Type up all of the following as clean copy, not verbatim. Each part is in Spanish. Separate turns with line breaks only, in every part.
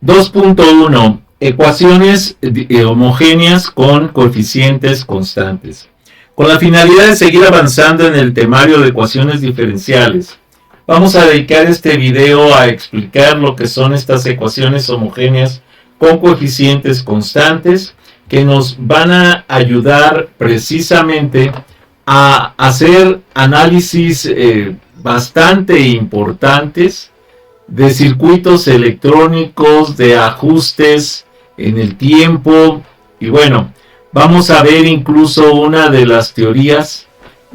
2.1. Ecuaciones homogéneas con coeficientes constantes. Con la finalidad de seguir avanzando en el temario de ecuaciones diferenciales, vamos a dedicar este video a explicar lo que son estas ecuaciones homogéneas con coeficientes constantes que nos van a ayudar precisamente a hacer análisis bastante importantes de circuitos electrónicos, de ajustes en el tiempo. Y bueno, vamos a ver incluso una de las teorías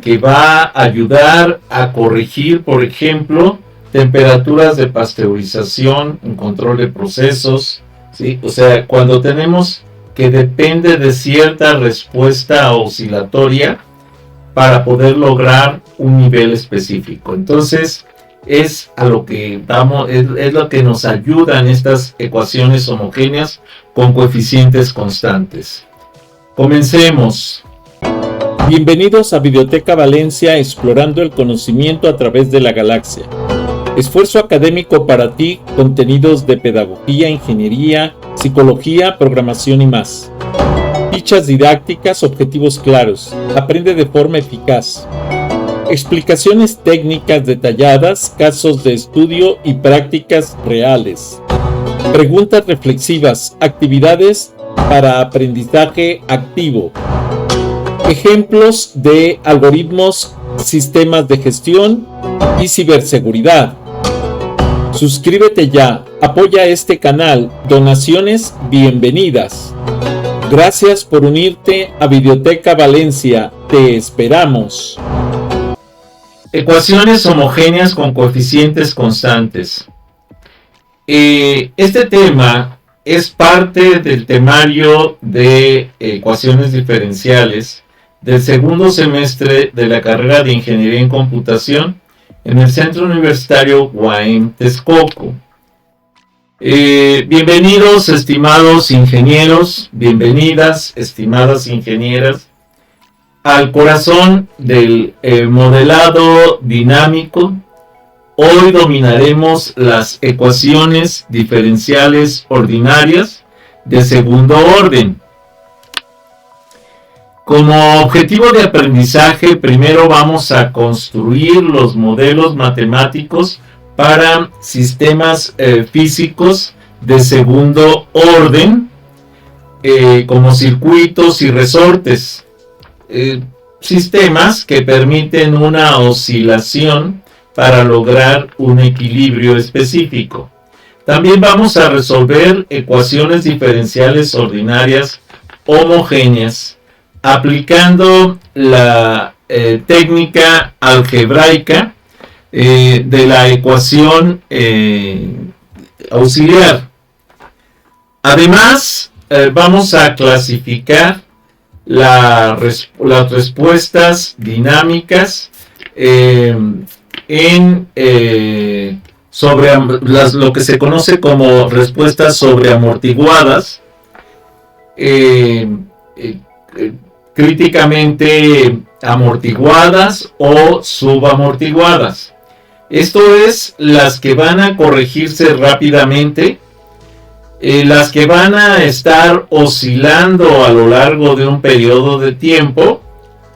que va a ayudar a corregir, por ejemplo, temperaturas de pasteurización en control de procesos, ¿sí? O sea, cuando tenemos que depende de cierta respuesta oscilatoria para poder lograr un nivel específico. Entonces, es a lo que vamos, es lo que nos ayudan estas ecuaciones homogéneas con coeficientes constantes. Comencemos.
Bienvenidos a Videoteca Valencia, explorando el conocimiento a través de la galaxia. Esfuerzo académico para ti, contenidos de pedagogía, ingeniería, psicología, programación y más. Fichas didácticas, objetivos claros. Aprende de forma eficaz. Explicaciones técnicas detalladas, casos de estudio y prácticas reales. Preguntas reflexivas, actividades para aprendizaje activo. Ejemplos de algoritmos, sistemas de gestión y ciberseguridad. Suscríbete ya, apoya este canal, donaciones bienvenidas. Gracias por unirte a Videoteca Valencia, te esperamos.
Ecuaciones homogéneas con coeficientes constantes. Este tema es parte del temario de ecuaciones diferenciales del segundo semestre de la carrera de Ingeniería en Computación en el Centro Universitario UAM Texcoco. Bienvenidos, estimados ingenieros, bienvenidas, estimadas ingenieras, al corazón del modelado dinámico. Hoy dominaremos las ecuaciones diferenciales ordinarias de segundo orden. Como objetivo de aprendizaje, primero vamos a construir los modelos matemáticos para sistemas físicos de segundo orden, como circuitos y resortes. Sistemas que permiten una oscilación para lograr un equilibrio específico. También vamos a resolver ecuaciones diferenciales ordinarias homogéneas aplicando la técnica algebraica de la ecuación auxiliar. Además, vamos a clasificar las respuestas dinámicas sobre lo que se conoce como respuestas sobreamortiguadas, críticamente amortiguadas o subamortiguadas. Esto es las que van a corregirse rápidamente, las que van a estar oscilando a lo largo de un periodo de tiempo.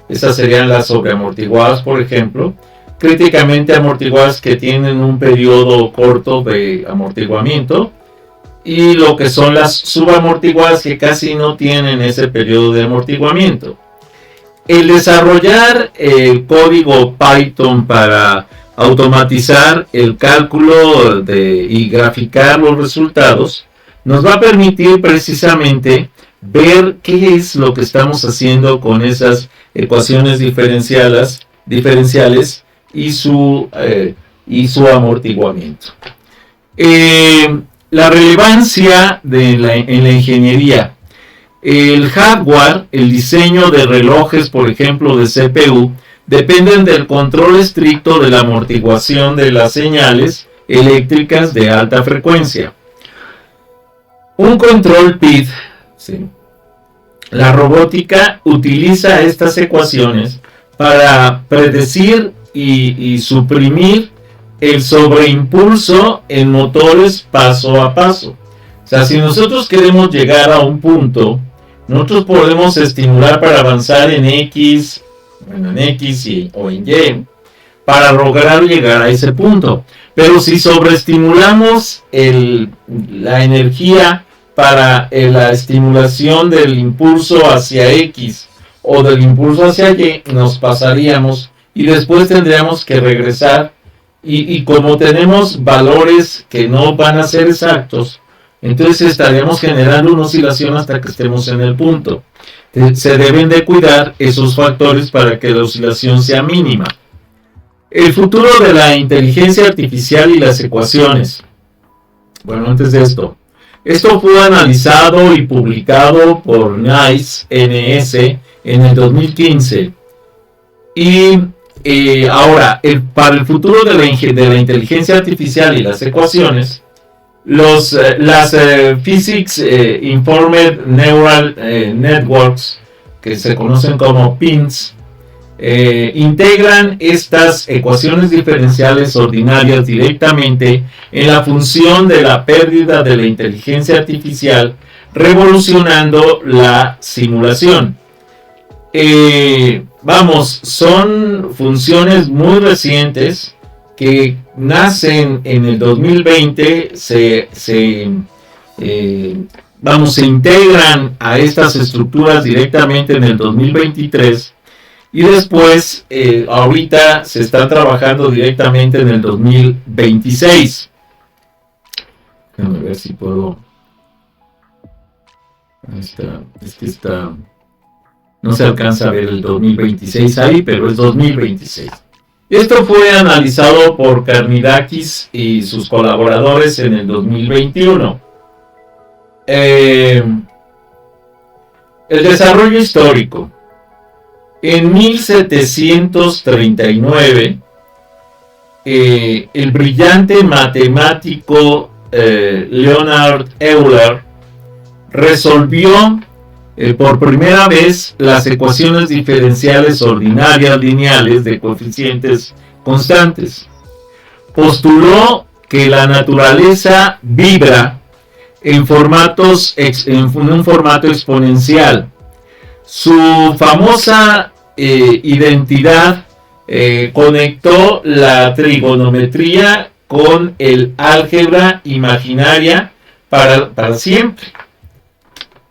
Esas serían las sobreamortiguadas, por ejemplo. Críticamente amortiguadas, que tienen un periodo corto de amortiguamiento, y lo que son las subamortiguadas, que casi no tienen ese periodo de amortiguamiento. El desarrollar el código Python para automatizar el cálculo y graficar los resultados nos va a permitir precisamente ver qué es lo que estamos haciendo con esas ecuaciones diferenciales y su amortiguamiento. La relevancia en la ingeniería. El hardware, el diseño de relojes, por ejemplo, de CPU, dependen del control estricto de la amortiguación de las señales eléctricas de alta frecuencia. Un control PID, ¿sí? La robótica utiliza estas ecuaciones para predecir y suprimir el sobreimpulso en motores paso a paso. O sea, si nosotros queremos llegar a un punto, nosotros podemos estimular para avanzar en X, bueno, en X o en Y, para lograr llegar a ese punto. Pero si sobreestimulamos la energía para la estimulación del impulso hacia X o del impulso hacia Y, nos pasaríamos y después tendríamos que regresar. Y como tenemos valores que no van a ser exactos, entonces estaríamos generando una oscilación hasta que estemos en el punto. Se deben de cuidar esos factores para que la oscilación sea mínima. El futuro de la inteligencia artificial y las ecuaciones. Bueno, antes de esto fue analizado y publicado por NICE en el 2015. Y ahora, para el futuro de la inteligencia artificial y las ecuaciones, las Physics Informed Neural Networks, que se conocen como PINS, integran estas ecuaciones diferenciales ordinarias directamente en la función de la pérdida de la inteligencia artificial, revolucionando la simulación. Son funciones muy recientes que nacen en el 2020, se integran a estas estructuras directamente en el 2023 y después ahorita se están trabajando directamente en el 2026. Déjame ver si puedo. Ahí está. No se alcanza a ver el 2026 ahí, pero es 2026. Esto fue analizado por Karnidakis y sus colaboradores en el 2021. El desarrollo histórico. En 1739, el brillante matemático Leonhard Euler resolvió por primera vez las ecuaciones diferenciales ordinarias lineales de coeficientes constantes. Postuló que la naturaleza vibra en un formato exponencial. Su famosa identidad conectó la trigonometría con el álgebra imaginaria para siempre.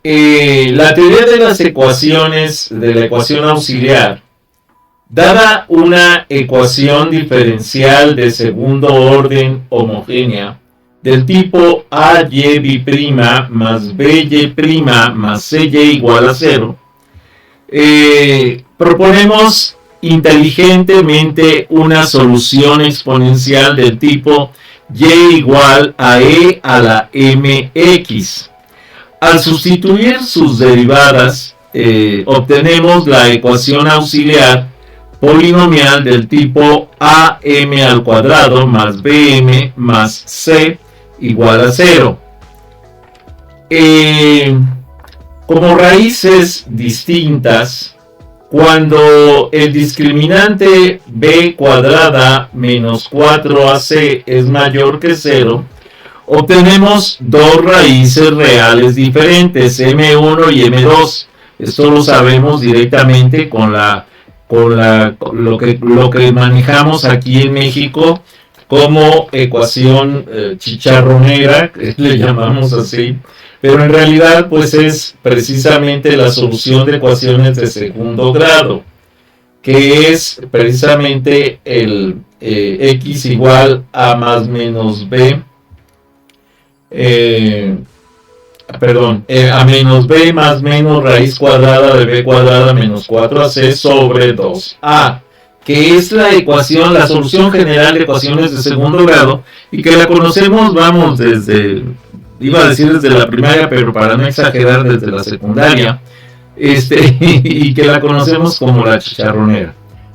La teoría de las ecuaciones, de la ecuación auxiliar, dada una ecuación diferencial de segundo orden homogénea del tipo AY' más BY' más CY igual a 0, proponemos inteligentemente una solución exponencial del tipo Y igual a E a la mx. Al sustituir sus derivadas, obtenemos la ecuación auxiliar polinomial del tipo AM al cuadrado más BM más C igual a 0. Como raíces distintas, cuando el discriminante b cuadrada menos 4ac es mayor que 0, obtenemos dos raíces reales diferentes, m1 y m2. Esto lo sabemos directamente con lo que manejamos aquí en México como ecuación chicharronera, que le llamamos así, pero en realidad pues es precisamente la solución de ecuaciones de segundo grado, que es precisamente el x igual a más menos b, a menos b más menos raíz cuadrada de b cuadrada menos 4ac sobre 2a, que es la solución general de ecuaciones de segundo grado, y que la conocemos, iba a decir desde la primaria, pero para no exagerar, desde la secundaria, y que la conocemos como la chicharronera.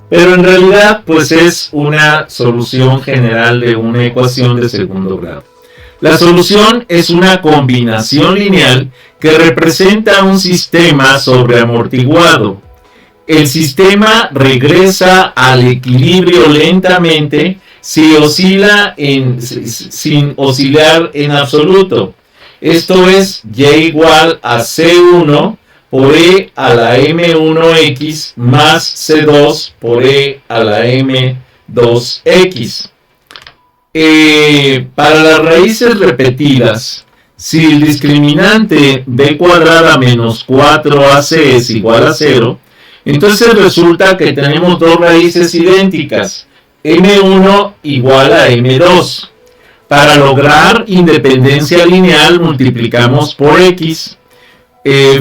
Pero en realidad, pues es una solución general de una ecuación de segundo grado. La solución es una combinación lineal que representa un sistema sobreamortiguado. El sistema regresa al equilibrio lentamente sin oscilar en absoluto. Esto es y igual a C1 por e a la m1x más c2 por e a la m2x. Para las raíces repetidas, si el discriminante b cuadrada menos 4ac es igual a 0, entonces resulta que tenemos dos raíces idénticas, m1 igual a m2. Para lograr independencia lineal multiplicamos por x.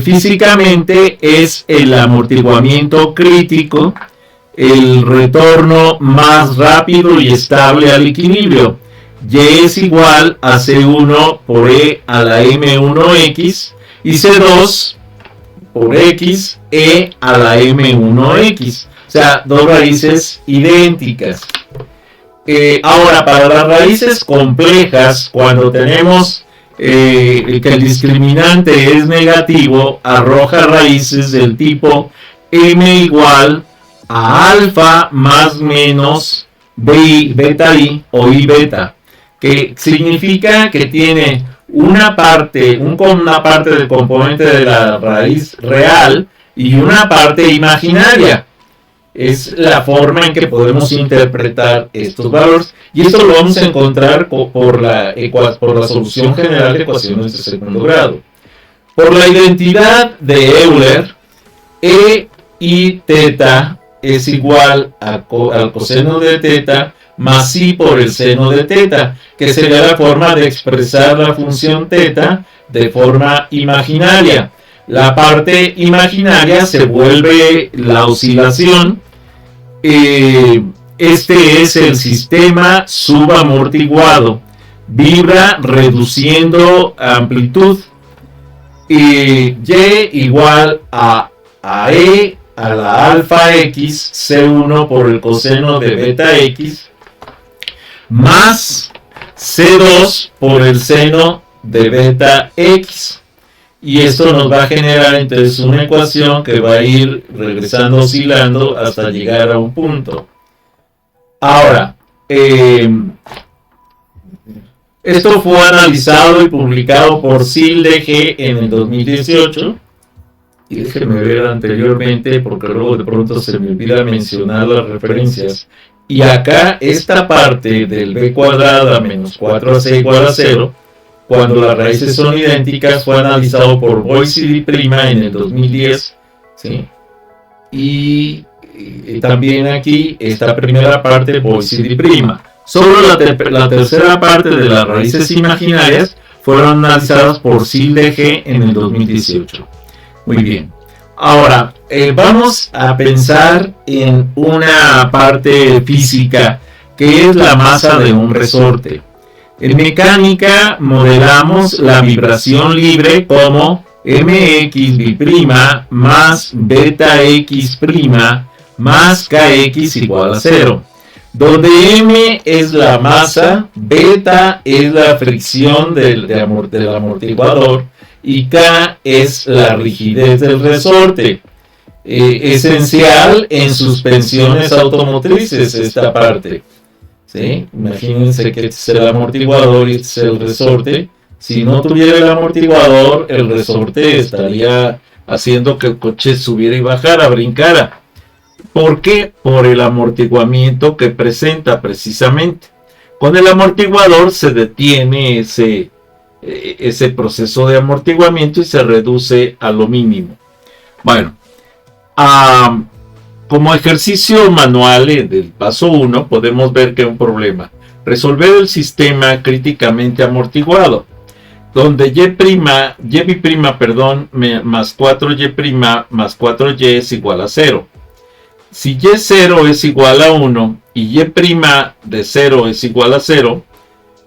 Físicamente es el amortiguamiento crítico, el retorno más rápido y estable al equilibrio. Y es igual a C1 por e a la m1x y C2 por x e a la m1x. O sea, dos raíces idénticas. Ahora, para las raíces complejas, cuando tenemos que el discriminante es negativo, arroja raíces del tipo m igual a alfa más menos beta i o i beta, que significa que tiene una parte del componente de la raíz real y una parte imaginaria. Es la forma en que podemos interpretar estos valores, y esto lo vamos a encontrar por la solución general de ecuaciones de segundo grado. Por la identidad de Euler, e y teta es igual al coseno de teta más i por el seno de teta, que sería la forma de expresar la función teta de forma imaginaria. La parte imaginaria se vuelve la oscilación. Este es el sistema subamortiguado. Vibra reduciendo amplitud. Y igual a e a la alfa x c1 por el coseno de beta x más c2 por el seno de beta x. Y esto nos va a generar entonces una ecuación que va a ir regresando, oscilando hasta llegar a un punto. Ahora, esto fue analizado y publicado por Silde G en el 2018. Y déjenme ver anteriormente, porque luego de pronto se me olvida mencionar las referencias. Y acá esta parte del b cuadrada menos 4ac igual a 0, cuando las raíces son idénticas, fue analizado por Boyce y Prima en el 2010, ¿sí? Y también aquí esta primera parte Boyce y Prima. Solo la tercera parte de las raíces imaginarias fueron analizadas por Silde G en el 2018. Muy bien. Ahora, vamos a pensar en una parte física que es la masa de un resorte. En mecánica modelamos la vibración libre como mx' más beta x' más kx igual a 0, donde m es la masa, beta es la fricción del amortiguador y k es la rigidez del resorte. Esencial en suspensiones automotrices esta parte. ¿Sí? Imagínense que este es el amortiguador y este es el resorte. Si no tuviera el amortiguador, el resorte estaría haciendo que el coche subiera y bajara, brincara. ¿Por qué? Por el amortiguamiento que presenta precisamente. Con el amortiguador se detiene ese proceso de amortiguamiento y se reduce a lo mínimo. Bueno, como ejercicio manual del paso 1 podemos ver que hay un problema. Resolver el sistema críticamente amortiguado, donde y' más 4y' más 4y es igual a 0. Si y0 es igual a 1 y y' de 0 es igual a 0,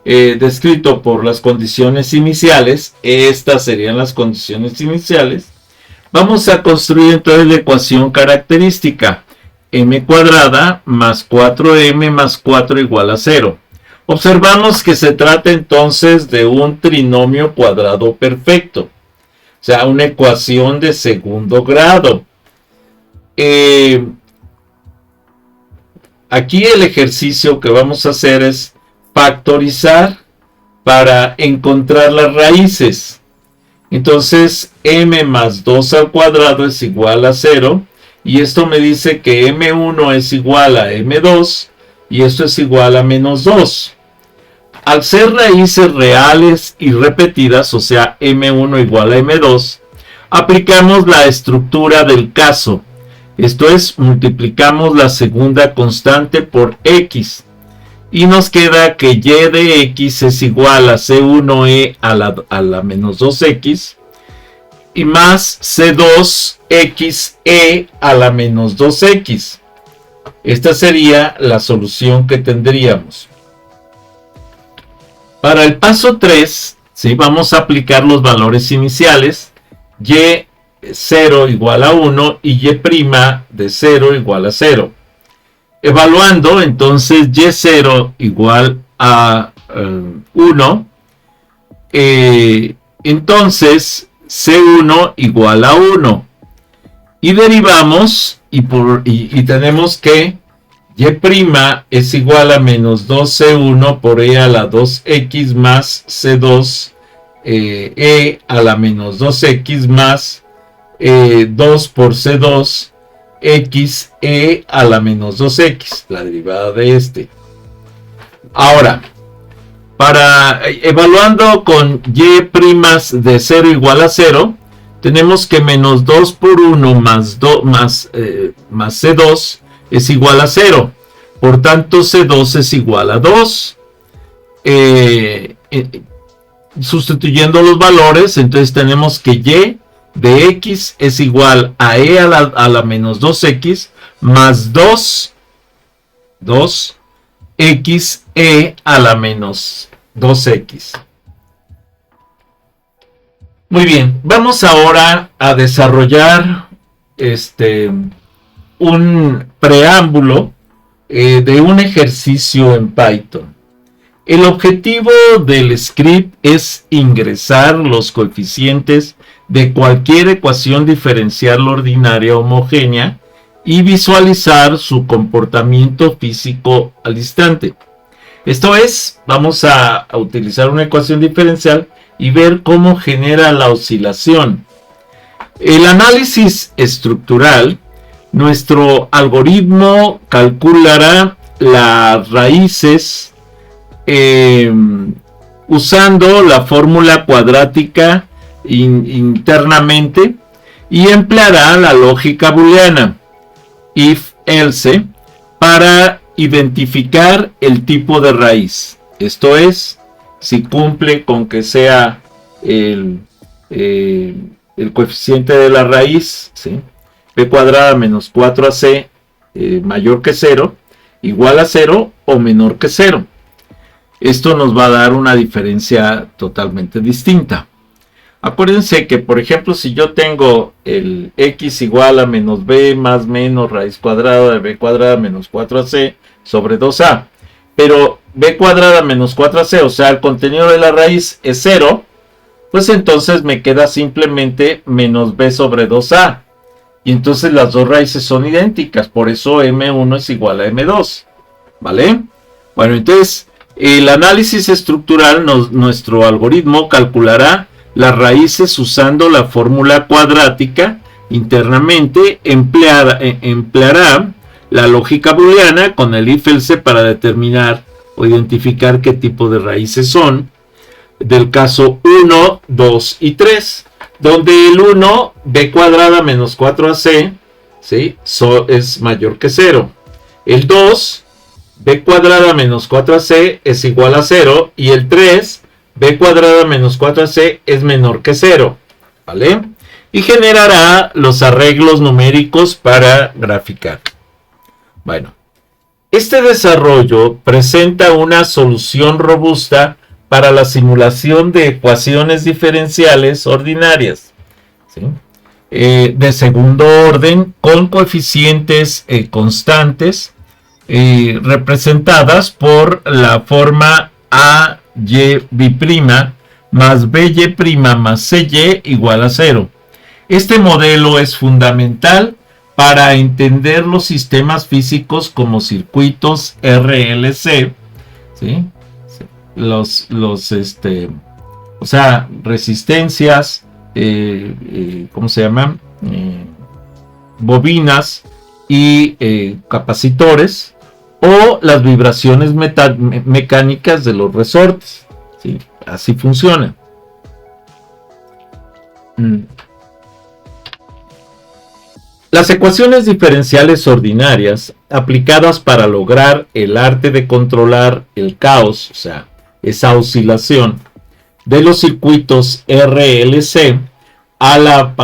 descrito por las condiciones iniciales, estas serían las condiciones iniciales, vamos a construir entonces la ecuación característica, m cuadrada más 4m más 4 igual a 0. Observamos que se trata entonces de un trinomio cuadrado perfecto, o sea, una ecuación de segundo grado. Aquí el ejercicio que vamos a hacer es factorizar para encontrar las raíces. Entonces m más 2 al cuadrado es igual a 0, y esto me dice que m1 es igual a m2 y esto es igual a menos 2. Al ser raíces reales y repetidas, o sea m1 igual a m2, aplicamos la estructura del caso. Esto es, multiplicamos la segunda constante por x y nos queda que y de x es igual a c1e a la menos 2x y más c2xe a la menos 2x. Esta sería la solución que tendríamos. Para el paso 3, ¿sí? Vamos a aplicar los valores iniciales. Y0 igual a 1 y y' de 0 igual a 0. Evaluando, entonces y0 igual a 1. Entonces c1 igual a 1. Y derivamos y tenemos que y' es igual a menos 2c1 por e a la 2x más c2 e a la menos 2x más 2 por c2 x e a la menos 2x, la derivada de este. Ahora, evaluando con y' de 0 igual a 0, tenemos que menos 2 por 1 más c2 es igual a 0. Por tanto, c2 es igual a 2. Sustituyendo los valores, entonces tenemos que y de x es igual a e a la menos 2x más 2x e a la menos 2x. Muy bien, vamos ahora a desarrollar un preámbulo de un ejercicio en Python. El objetivo del script es ingresar los coeficientes de cualquier ecuación diferencial ordinaria homogénea y visualizar su comportamiento físico al instante. Esto es, vamos a utilizar una ecuación diferencial y ver cómo genera la oscilación. El análisis estructural, nuestro algoritmo calculará las raíces usando la fórmula cuadrática internamente y empleará la lógica booleana if-else para identificar el tipo de raíz. Esto es, si cumple con que sea el coeficiente de la raíz, ¿sí? b cuadrada menos 4ac mayor que 0, igual a 0 o menor que 0. Esto nos va a dar una diferencia totalmente distinta. Acuérdense que, por ejemplo, si yo tengo el x igual a menos b más menos raíz cuadrada de b cuadrada menos 4ac sobre 2a, pero b cuadrada menos 4ac, o sea, el contenido de la raíz es 0, pues entonces me queda simplemente menos b sobre 2a. Y entonces las dos raíces son idénticas, por eso m1 es igual a m2, ¿vale? Bueno, entonces el análisis estructural, nuestro algoritmo calculará las raíces usando la fórmula cuadrática internamente, empleará la lógica booleana con el if-else para determinar o identificar qué tipo de raíces son, del caso 1, 2 y 3. Donde el 1, b cuadrada menos 4ac, ¿sí? Es mayor que 0. El 2, b cuadrada menos 4ac es igual a 0. Y el 3, b cuadrada menos 4ac es menor que 0. ¿Vale? Y generará los arreglos numéricos para graficar. Bueno, este desarrollo presenta una solución robusta para la simulación de ecuaciones diferenciales ordinarias, ¿sí? De segundo orden con coeficientes constantes representadas por la forma AY'B' más BY' más CY igual a 0. Este modelo es fundamental para entender los sistemas físicos como circuitos RLC, ¿sí? o sea, resistencias, ¿cómo se llaman? Bobinas y capacitores, o las vibraciones mecánicas de los resortes, ¿sí? Así funciona. Las ecuaciones diferenciales ordinarias aplicadas para lograr el arte de controlar el caos, o sea, esa oscilación de los circuitos RLC a la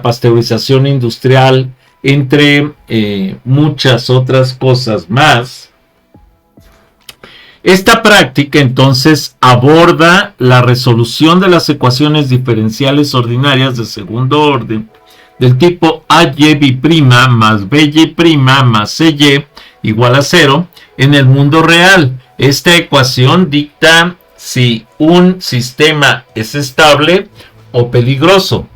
pasteurización industrial, entre muchas otras cosas más. Esta práctica entonces aborda la resolución de las ecuaciones diferenciales ordinarias de segundo orden del tipo AY' más BY' más CY igual a 0 en el mundo real. Esta ecuación dicta si un sistema es estable o peligroso.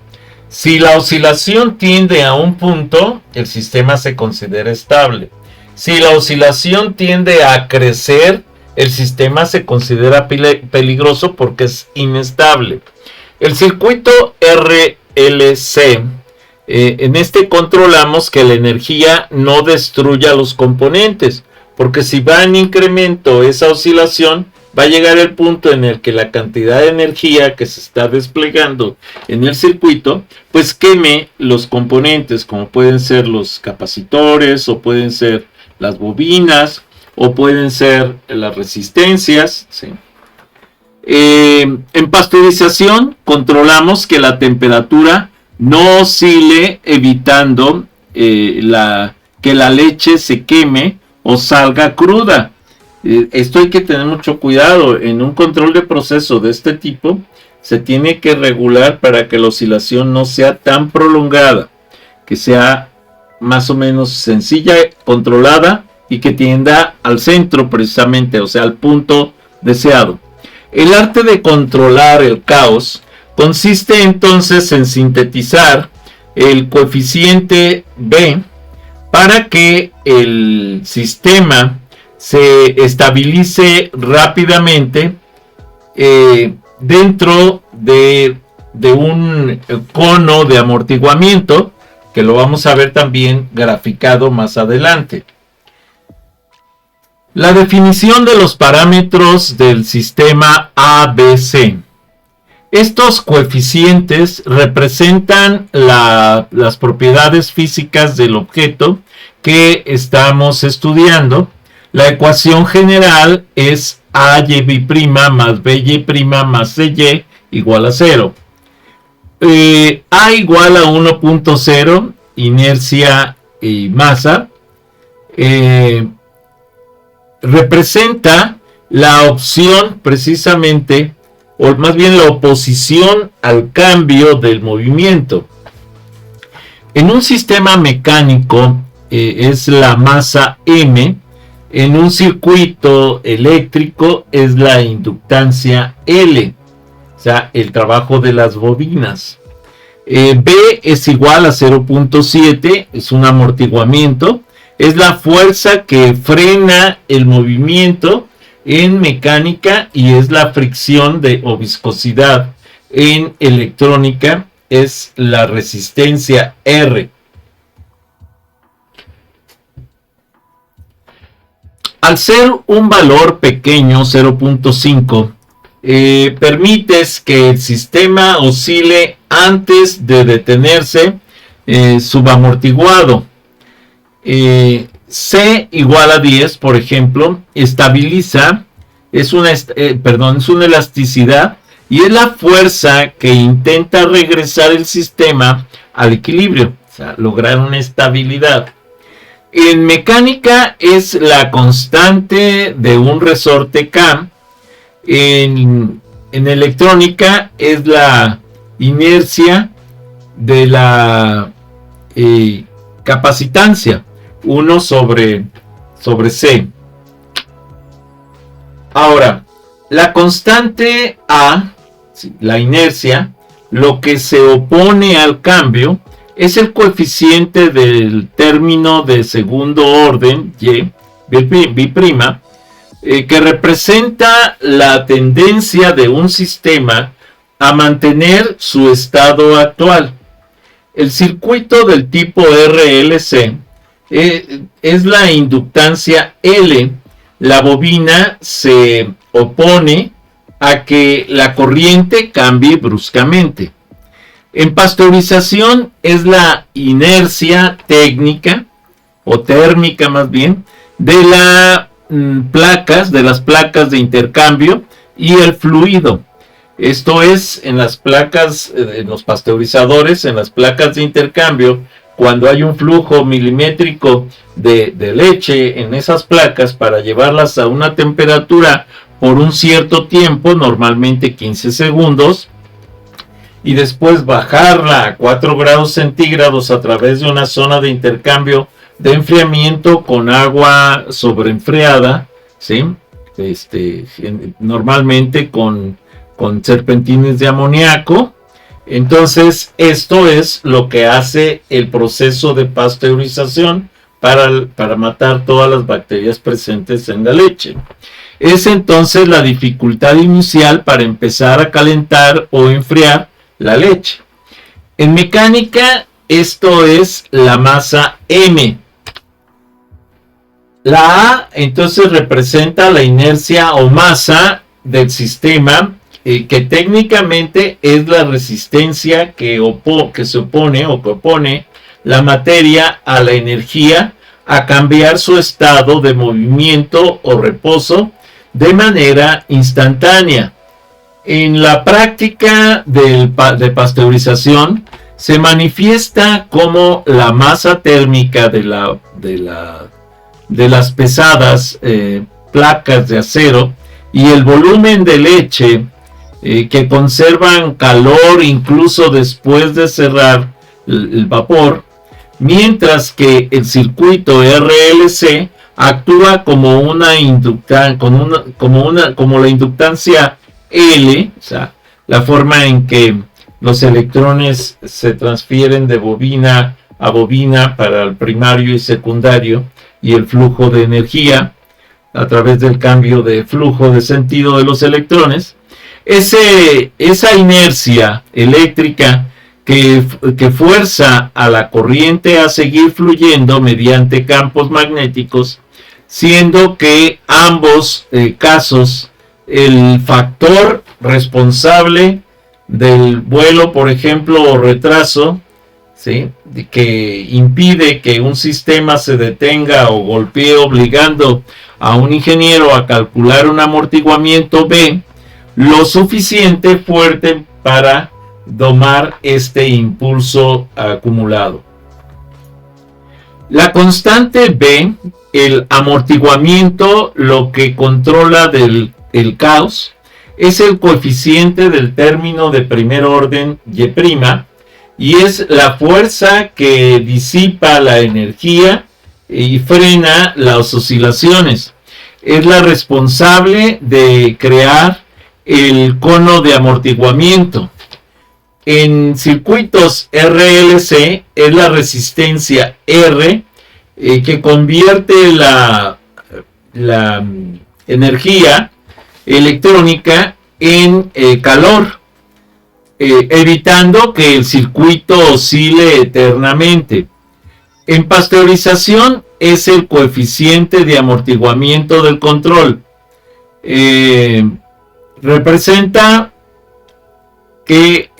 Si la oscilación tiende a un punto, el sistema se considera estable. Si la oscilación tiende a crecer, el sistema se considera peligroso porque es inestable. El circuito RLC, en este controlamos que la energía no destruya los componentes, porque si va en incremento esa oscilación, va a llegar el punto en el que la cantidad de energía que se está desplegando en el circuito, pues queme los componentes, como pueden ser los capacitores, o pueden ser las bobinas, o pueden ser las resistencias, ¿sí? En pasteurización controlamos que la temperatura no oscile, evitando que la leche se queme o salga cruda. Esto hay que tener mucho cuidado. En un control de proceso de este tipo se tiene que regular para que la oscilación no sea tan prolongada, que sea más o menos sencilla, controlada y que tienda al centro precisamente, o sea, al punto deseado. El arte de controlar el caos consiste entonces en sintetizar el coeficiente B para que el sistema se estabilice rápidamente dentro de un cono de amortiguamiento, que lo vamos a ver también graficado más adelante. La definición de los parámetros del sistema ABC. Estos coeficientes representan las propiedades físicas del objeto que estamos estudiando. La ecuación general es AY' más BY' más CY igual a 0. A igual a 1.0, inercia y masa. Representa la opción precisamente, o más bien la oposición al cambio del movimiento. En un sistema mecánico es la masa M. En un circuito eléctrico es la inductancia L, o sea, el trabajo de las bobinas. B es igual a 0.7, es un amortiguamiento, es la fuerza que frena el movimiento en mecánica, y es la fricción o viscosidad en electrónica, es la resistencia R. Al ser un valor pequeño, 0.5, permites que el sistema oscile antes de detenerse subamortiguado. C igual a 10, por ejemplo, estabiliza, es una elasticidad, y es la fuerza que intenta regresar el sistema al equilibrio, o sea, lograr una estabilidad. En mecánica es la constante de un resorte K. En electrónica es la inercia de la capacitancia, 1 sobre C. Ahora, la constante A, la inercia, lo que se opone al cambio, es el coeficiente del término de segundo orden, Y, B', que representa la tendencia de un sistema a mantener su estado actual. El circuito del tipo RLC es la inductancia L. La bobina se opone a que la corriente cambie bruscamente. En pasteurización es la inercia técnica o térmica más bien de las placas de intercambio y el fluido. Esto es en las placas, en los pasteurizadores, en las placas de intercambio, cuando hay un flujo milimétrico de leche en esas placas para llevarlas a una temperatura por un cierto tiempo, normalmente 15 segundos, y después bajarla a 4 grados centígrados a través de una zona de intercambio de enfriamiento con agua sobreenfriada, ¿sí? Normalmente con serpentines de amoníaco. Entonces esto es lo que hace el proceso de pasteurización para matar todas las bacterias presentes en la leche. Es entonces la dificultad inicial para empezar a calentar o enfriar la leche. En mecánica esto es la masa M. La A entonces representa la inercia o masa del sistema, que técnicamente es la resistencia que se opone la materia a la energía a cambiar su estado de movimiento o reposo de manera instantánea. En la práctica de pasteurización se manifiesta como la masa térmica de las pesadas placas de acero y el volumen de leche que conservan calor incluso después de cerrar el vapor, mientras que el circuito RLC actúa como la inductancia L, o sea, la forma en que los electrones se transfieren de bobina a bobina para el primario y secundario, y el flujo de energía a través del cambio de flujo de sentido de los electrones. Esa inercia eléctrica que fuerza a la corriente a seguir fluyendo mediante campos magnéticos, siendo que ambos casos el factor responsable del vuelo, por ejemplo, o retraso, ¿sí?, que impide que un sistema se detenga o golpee, obligando a un ingeniero a calcular un amortiguamiento B lo suficiente fuerte para domar este impulso acumulado. La constante B, el amortiguamiento, lo que controla el caos, es el coeficiente del término de primer orden Y', y es la fuerza que disipa la energía y frena las oscilaciones. Es la responsable de crear el cono de amortiguamiento. En circuitos RLC es la resistencia R, que convierte la energía electrónica en calor, evitando que el circuito oscile eternamente. En pasteurización es el coeficiente de amortiguamiento del control. Representa qué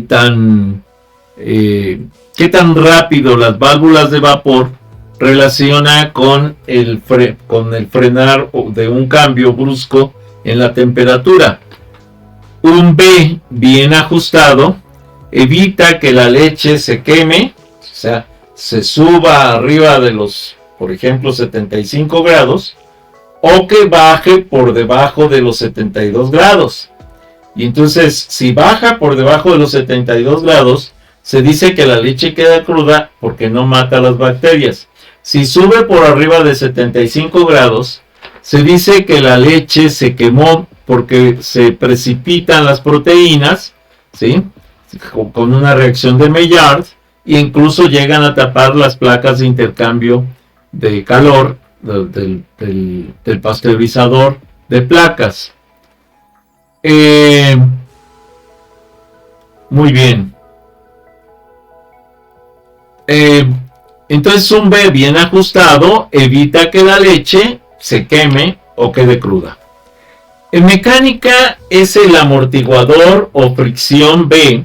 tan rápido las válvulas de vapor relaciona con el frenar de un cambio brusco en la temperatura. Un B bien ajustado evita que la leche se queme, o sea, se suba arriba de los, por ejemplo, 75 grados, o que baje por debajo de los 72 grados. Y entonces, si baja por debajo de los 72 grados, se dice que la leche queda cruda porque no mata las bacterias. Si sube por arriba de 75 grados, se dice que la leche se quemó porque se precipitan las proteínas, ¿sí?, con una reacción de Maillard, e incluso llegan a tapar las placas de intercambio de calor del pasteurizador de placas. Muy bien. Entonces un B bien ajustado evita que la leche se queme o quede cruda. En mecánica es el amortiguador o fricción B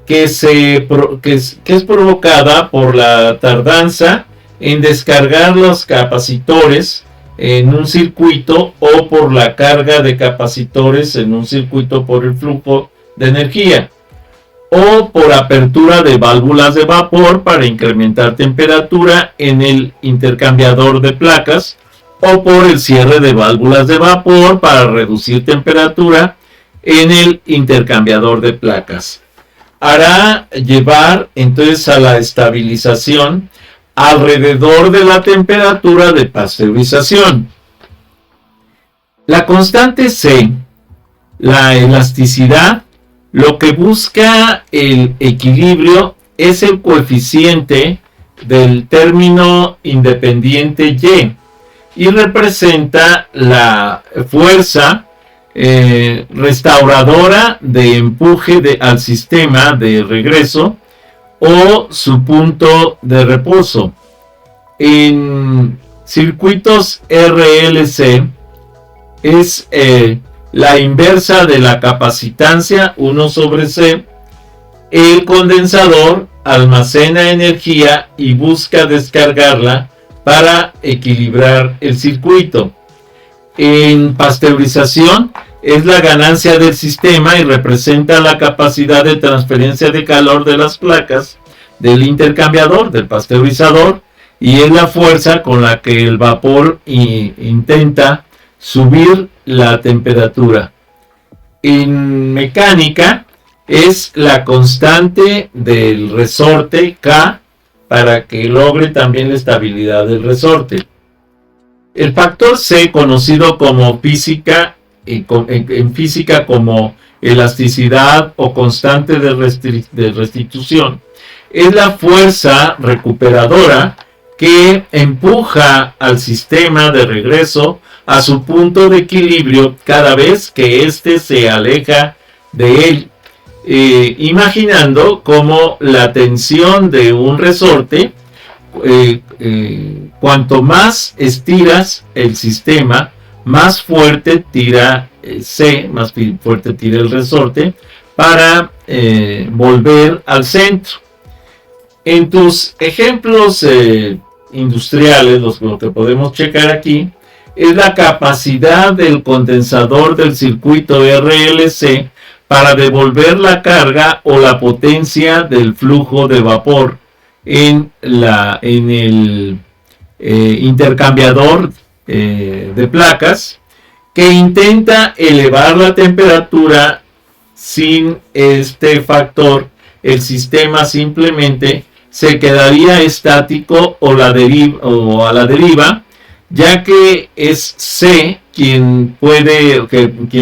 que es provocada por la tardanza en descargar los capacitores en un circuito o por la carga de capacitores en un circuito por el flujo de energía o por apertura de válvulas de vapor para incrementar temperatura en el intercambiador de placas o por el cierre de válvulas de vapor para reducir temperatura en el intercambiador de placas. Hará llevar entonces a la estabilización alrededor de la temperatura de pasteurización. La constante C, la elasticidad, lo que busca el equilibrio es el coeficiente del término independiente y representa la fuerza restauradora de empuje al sistema de regreso o su punto de reposo. En circuitos RLC es la inversa de la capacitancia 1 sobre C. El condensador almacena energía y busca descargarla para equilibrar el circuito. En pasteurización es la ganancia del sistema y representa la capacidad de transferencia de calor de las placas del intercambiador, del pasteurizador, y es la fuerza con la que el vapor intenta subir la temperatura. En mecánica es la constante del resorte K para que logre también la estabilidad del resorte. El factor C, conocido como en física como elasticidad o constante de restitución, es la fuerza recuperadora que empuja al sistema de regreso a su punto de equilibrio cada vez que éste se aleja de él, imaginando como la tensión de un resorte, cuanto más estiras el sistema, más fuerte tira más fuerte tira el resorte para volver al centro. En tus ejemplos industriales, lo que podemos checar aquí es la capacidad del condensador del circuito RLC para devolver la carga o la potencia del flujo de vapor en el intercambiador de placas, que intenta elevar la temperatura. Sin este factor, el sistema simplemente se quedaría estático o a la deriva, ya que es C quien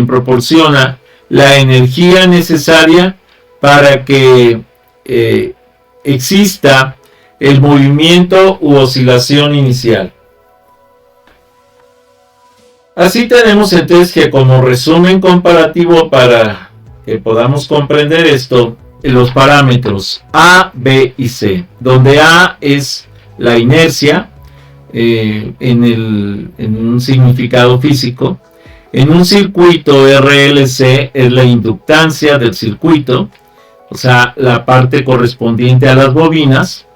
proporciona la energía necesaria para que exista el movimiento u oscilación inicial. Así tenemos entonces que, como resumen comparativo para que podamos comprender esto, los parámetros A, B y C, donde A es la inercia en un significado físico. En un circuito RLC es la inductancia del circuito, o sea, la parte correspondiente a las bobinas.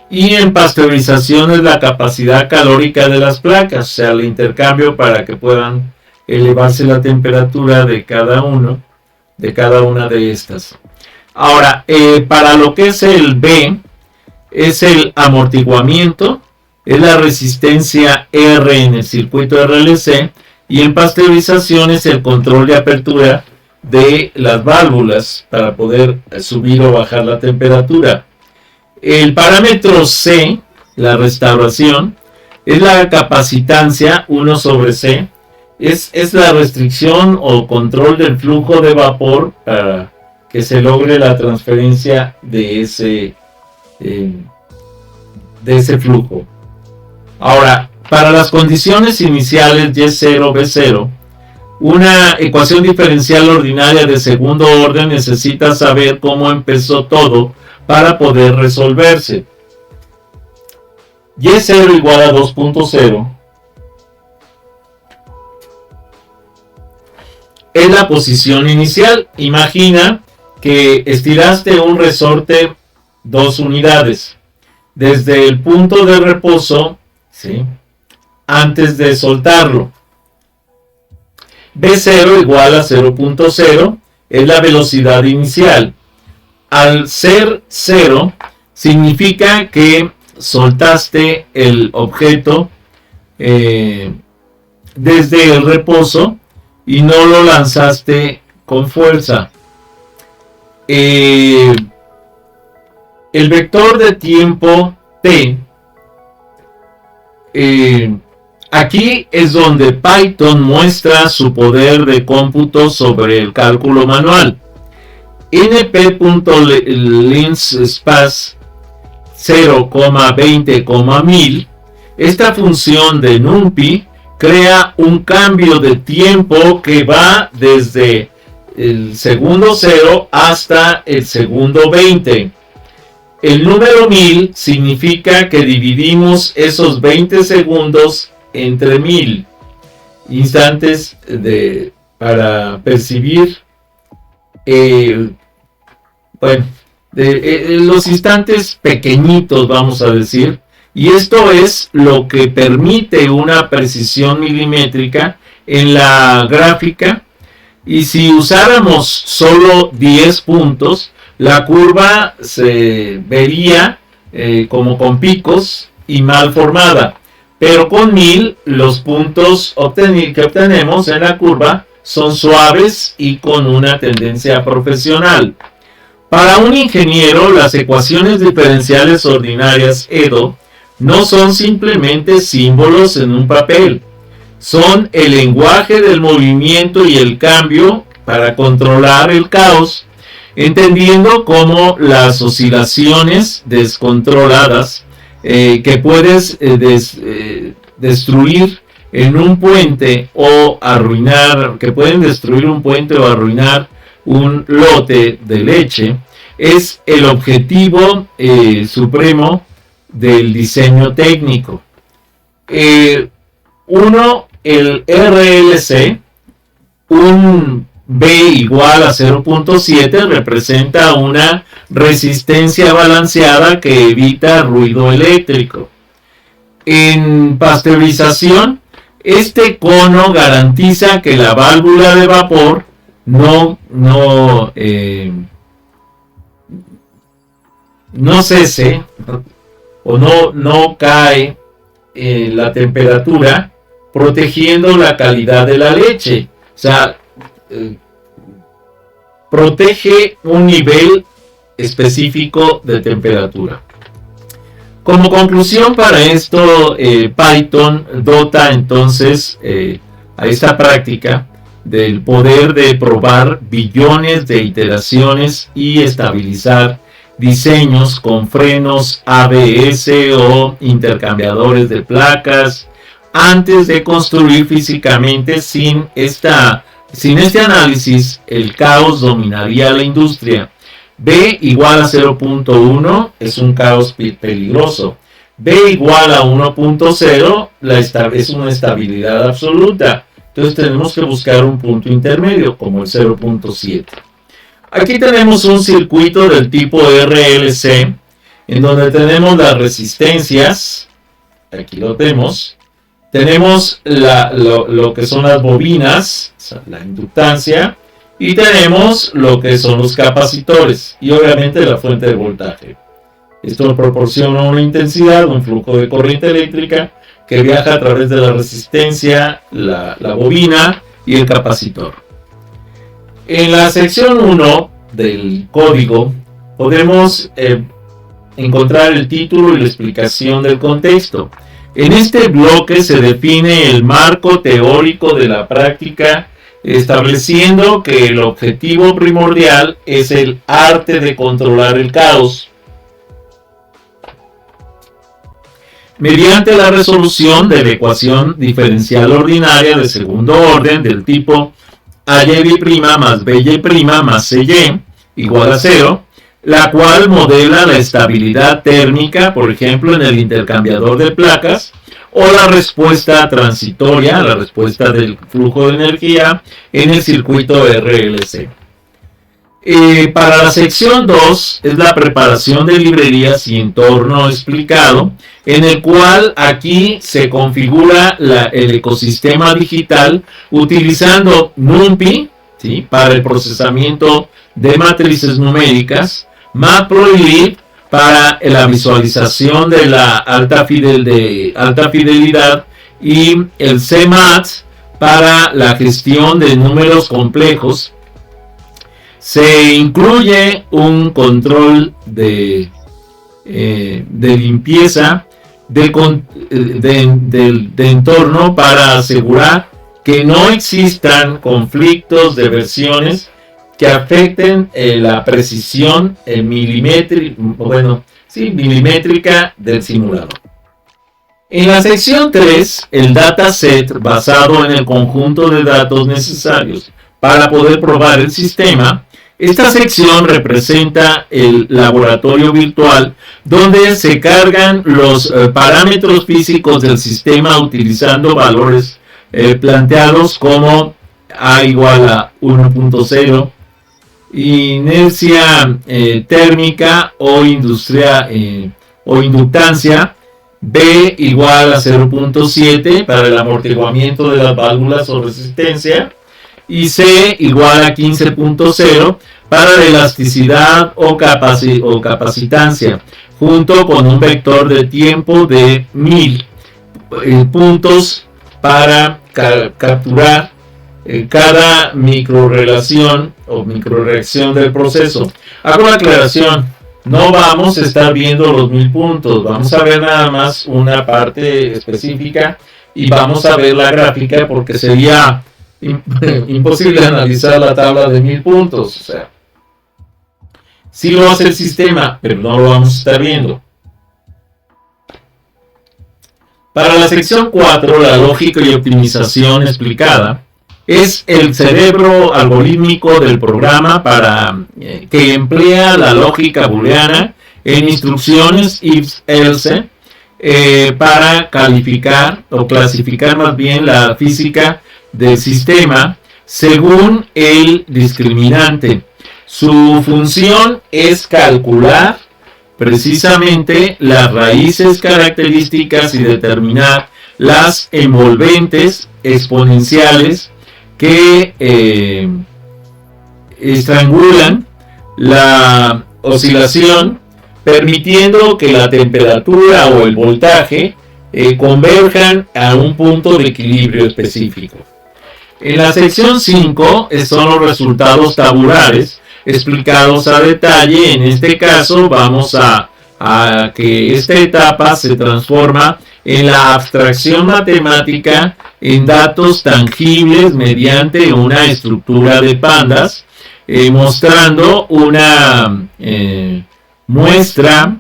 Y en pasteurización es la capacidad calórica de las placas, o sea, el intercambio para que puedan elevarse la temperatura de cada una de estas. Ahora, para lo que es el B, es el amortiguamiento, es la resistencia R en el circuito RLC, y en pasteurización es el control de apertura de las válvulas para poder subir o bajar la temperatura. El parámetro C, la restauración, es la capacitancia 1 sobre C, es la restricción o control del flujo de vapor para que se logre la transferencia de ese flujo. Ahora, Para las condiciones iniciales Y0, B0, una ecuación diferencial ordinaria de segundo orden necesita saber cómo empezó todo para poder resolverse. Y0 igual a 2.0 es la posición inicial. Imagina que estiraste un resorte 2 unidades desde el punto de reposo, ¿sí?, antes de soltarlo. B0 igual a 0.0 es la velocidad inicial. Al ser 0 significa que soltaste el objeto desde el reposo y no lo lanzaste con fuerza. El vector de tiempo t, aquí es donde Python muestra su poder de cómputo sobre el cálculo manual. np.linspace 0,20,1000, esta función de NumPy crea un cambio de tiempo que va desde el segundo 0 hasta el segundo 20. El número 1000 significa que dividimos esos 20 segundos entre 1000 instantes para percibir los instantes pequeñitos, vamos a decir, y esto es lo que permite una precisión milimétrica en la gráfica. Y si usáramos solo 10 puntos, la curva se vería como con picos y mal formada, pero con 1000 los puntos que obtenemos en la curva son suaves y con una tendencia profesional. Para un ingeniero, las ecuaciones diferenciales ordinarias EDO no son simplemente símbolos en un papel, son el lenguaje del movimiento y el cambio para controlar el caos, entendiendo cómo las oscilaciones descontroladas que puedes destruir en un puente o arruinar, que pueden destruir un puente o arruinar un lote de leche, es el objetivo supremo del diseño técnico. El RLC, un B igual a 0.7 representa una resistencia balanceada que evita ruido eléctrico. En pasteurización, este cono garantiza que la válvula de vapor no cese o no cae la temperatura, protegiendo la calidad de la leche. O sea, protege un nivel específico de temperatura. Como conclusión para esto, Python dota entonces a esta práctica del poder de probar billones de iteraciones y estabilizar diseños con frenos ABS o intercambiadores de placas antes de construir físicamente. Sin este análisis, el caos dominaría la industria. B igual a 0.1 es un caos peligroso. B igual a 1.0 es una estabilidad absoluta. Entonces tenemos que buscar un punto intermedio como el 0.7. Aquí tenemos un circuito del tipo RLC en donde tenemos las resistencias. Aquí lo tenemos. Tenemos lo que son las bobinas, la inductancia, y tenemos lo que son los capacitores y obviamente la fuente de voltaje. Esto proporciona una intensidad, un flujo de corriente eléctrica que viaja a través de la resistencia, la bobina y el capacitor. En la sección 1 del código podemos encontrar el título y la explicación del contexto. En este bloque se define el marco teórico de la práctica, estableciendo que el objetivo primordial es el arte de controlar el caos. mediante la resolución de la ecuación diferencial ordinaria de segundo orden del tipo AY' más BY' más CY igual a 0, la cual modela la estabilidad térmica, por ejemplo, en el intercambiador de placas, o la respuesta transitoria, la respuesta del flujo de energía en el circuito RLC. Para la sección 2 es la preparación de librerías y entorno explicado, en el cual aquí se configura el ecosistema digital utilizando NumPy, ¿sí?, para el procesamiento de matrices numéricas, Matplotlib para la visualización de la alta fidelidad y el CMAT para la gestión de números complejos. Se incluye un control de limpieza de entorno para asegurar que no existan conflictos de versiones que afecten la precisión milimétrica del simulador. En la sección 3, el dataset basado en el conjunto de datos necesarios para poder probar el sistema. Esta sección representa el laboratorio virtual donde se cargan los parámetros físicos del sistema utilizando valores planteados como A igual a 1.0, inercia térmica o inductancia, B igual a 0.7 para el amortiguamiento de las válvulas o resistencia, y C igual a 15.0 para la elasticidad o capacitancia, junto con un vector de tiempo de 1000 puntos para capturar cada microrelación o microreacción del proceso. Hago la aclaración, no vamos a estar viendo los 1000 puntos, vamos a ver nada más una parte específica y vamos a ver la gráfica porque sería imposible analizar la tabla de 1000 puntos. O sea, sí lo hace el sistema, pero no lo vamos a estar viendo. Para la sección 4, la lógica y optimización explicada es el cerebro algorítmico del programa que emplea la lógica booleana en instrucciones if-else para calificar o clasificar más bien la física del sistema según el discriminante. Su función es calcular precisamente las raíces características y determinar las envolventes exponenciales que estrangulan la oscilación, permitiendo que la temperatura o el voltaje converjan a un punto de equilibrio específico. En la sección 5 son los resultados tabulares explicados a detalle. En este caso vamos a que esta etapa se transforma en la abstracción matemática en datos tangibles mediante una estructura de pandas, mostrando una muestra,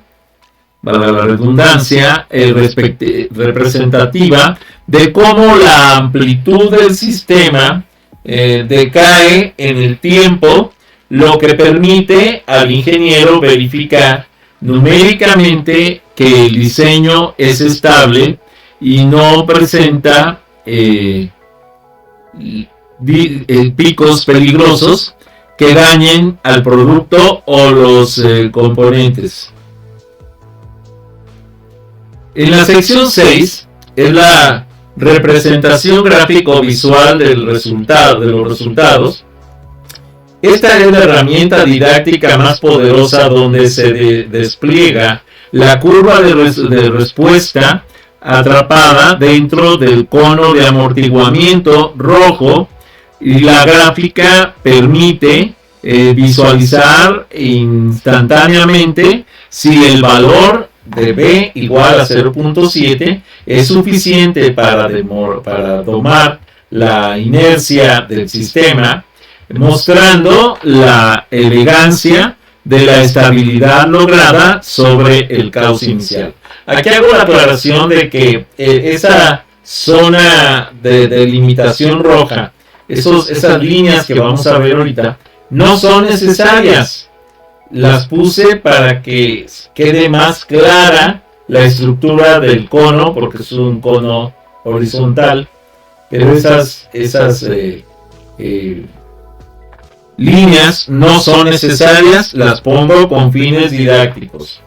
para la redundancia, representativa de cómo la amplitud del sistema decae en el tiempo, lo que permite al ingeniero verificar numéricamente que el diseño es estable y no presenta picos peligrosos que dañen al producto o los componentes. En la sección 6 es la representación gráfico-visual de los resultados. Esta es la herramienta didáctica más poderosa donde se despliega la curva de respuesta atrapada dentro del cono de amortiguamiento rojo, y la gráfica permite visualizar instantáneamente si el valor de B igual a 0.7 es suficiente para domar la inercia del sistema, mostrando la elegancia de la estabilidad lograda sobre el cauce inicial. Aquí hago la aclaración de que esa zona de limitación roja, esas líneas que vamos a ver ahorita, no son necesarias. Las puse para que quede más clara la estructura del cono, porque es un cono horizontal, pero esas líneas no son necesarias, las pongo con fines didácticos.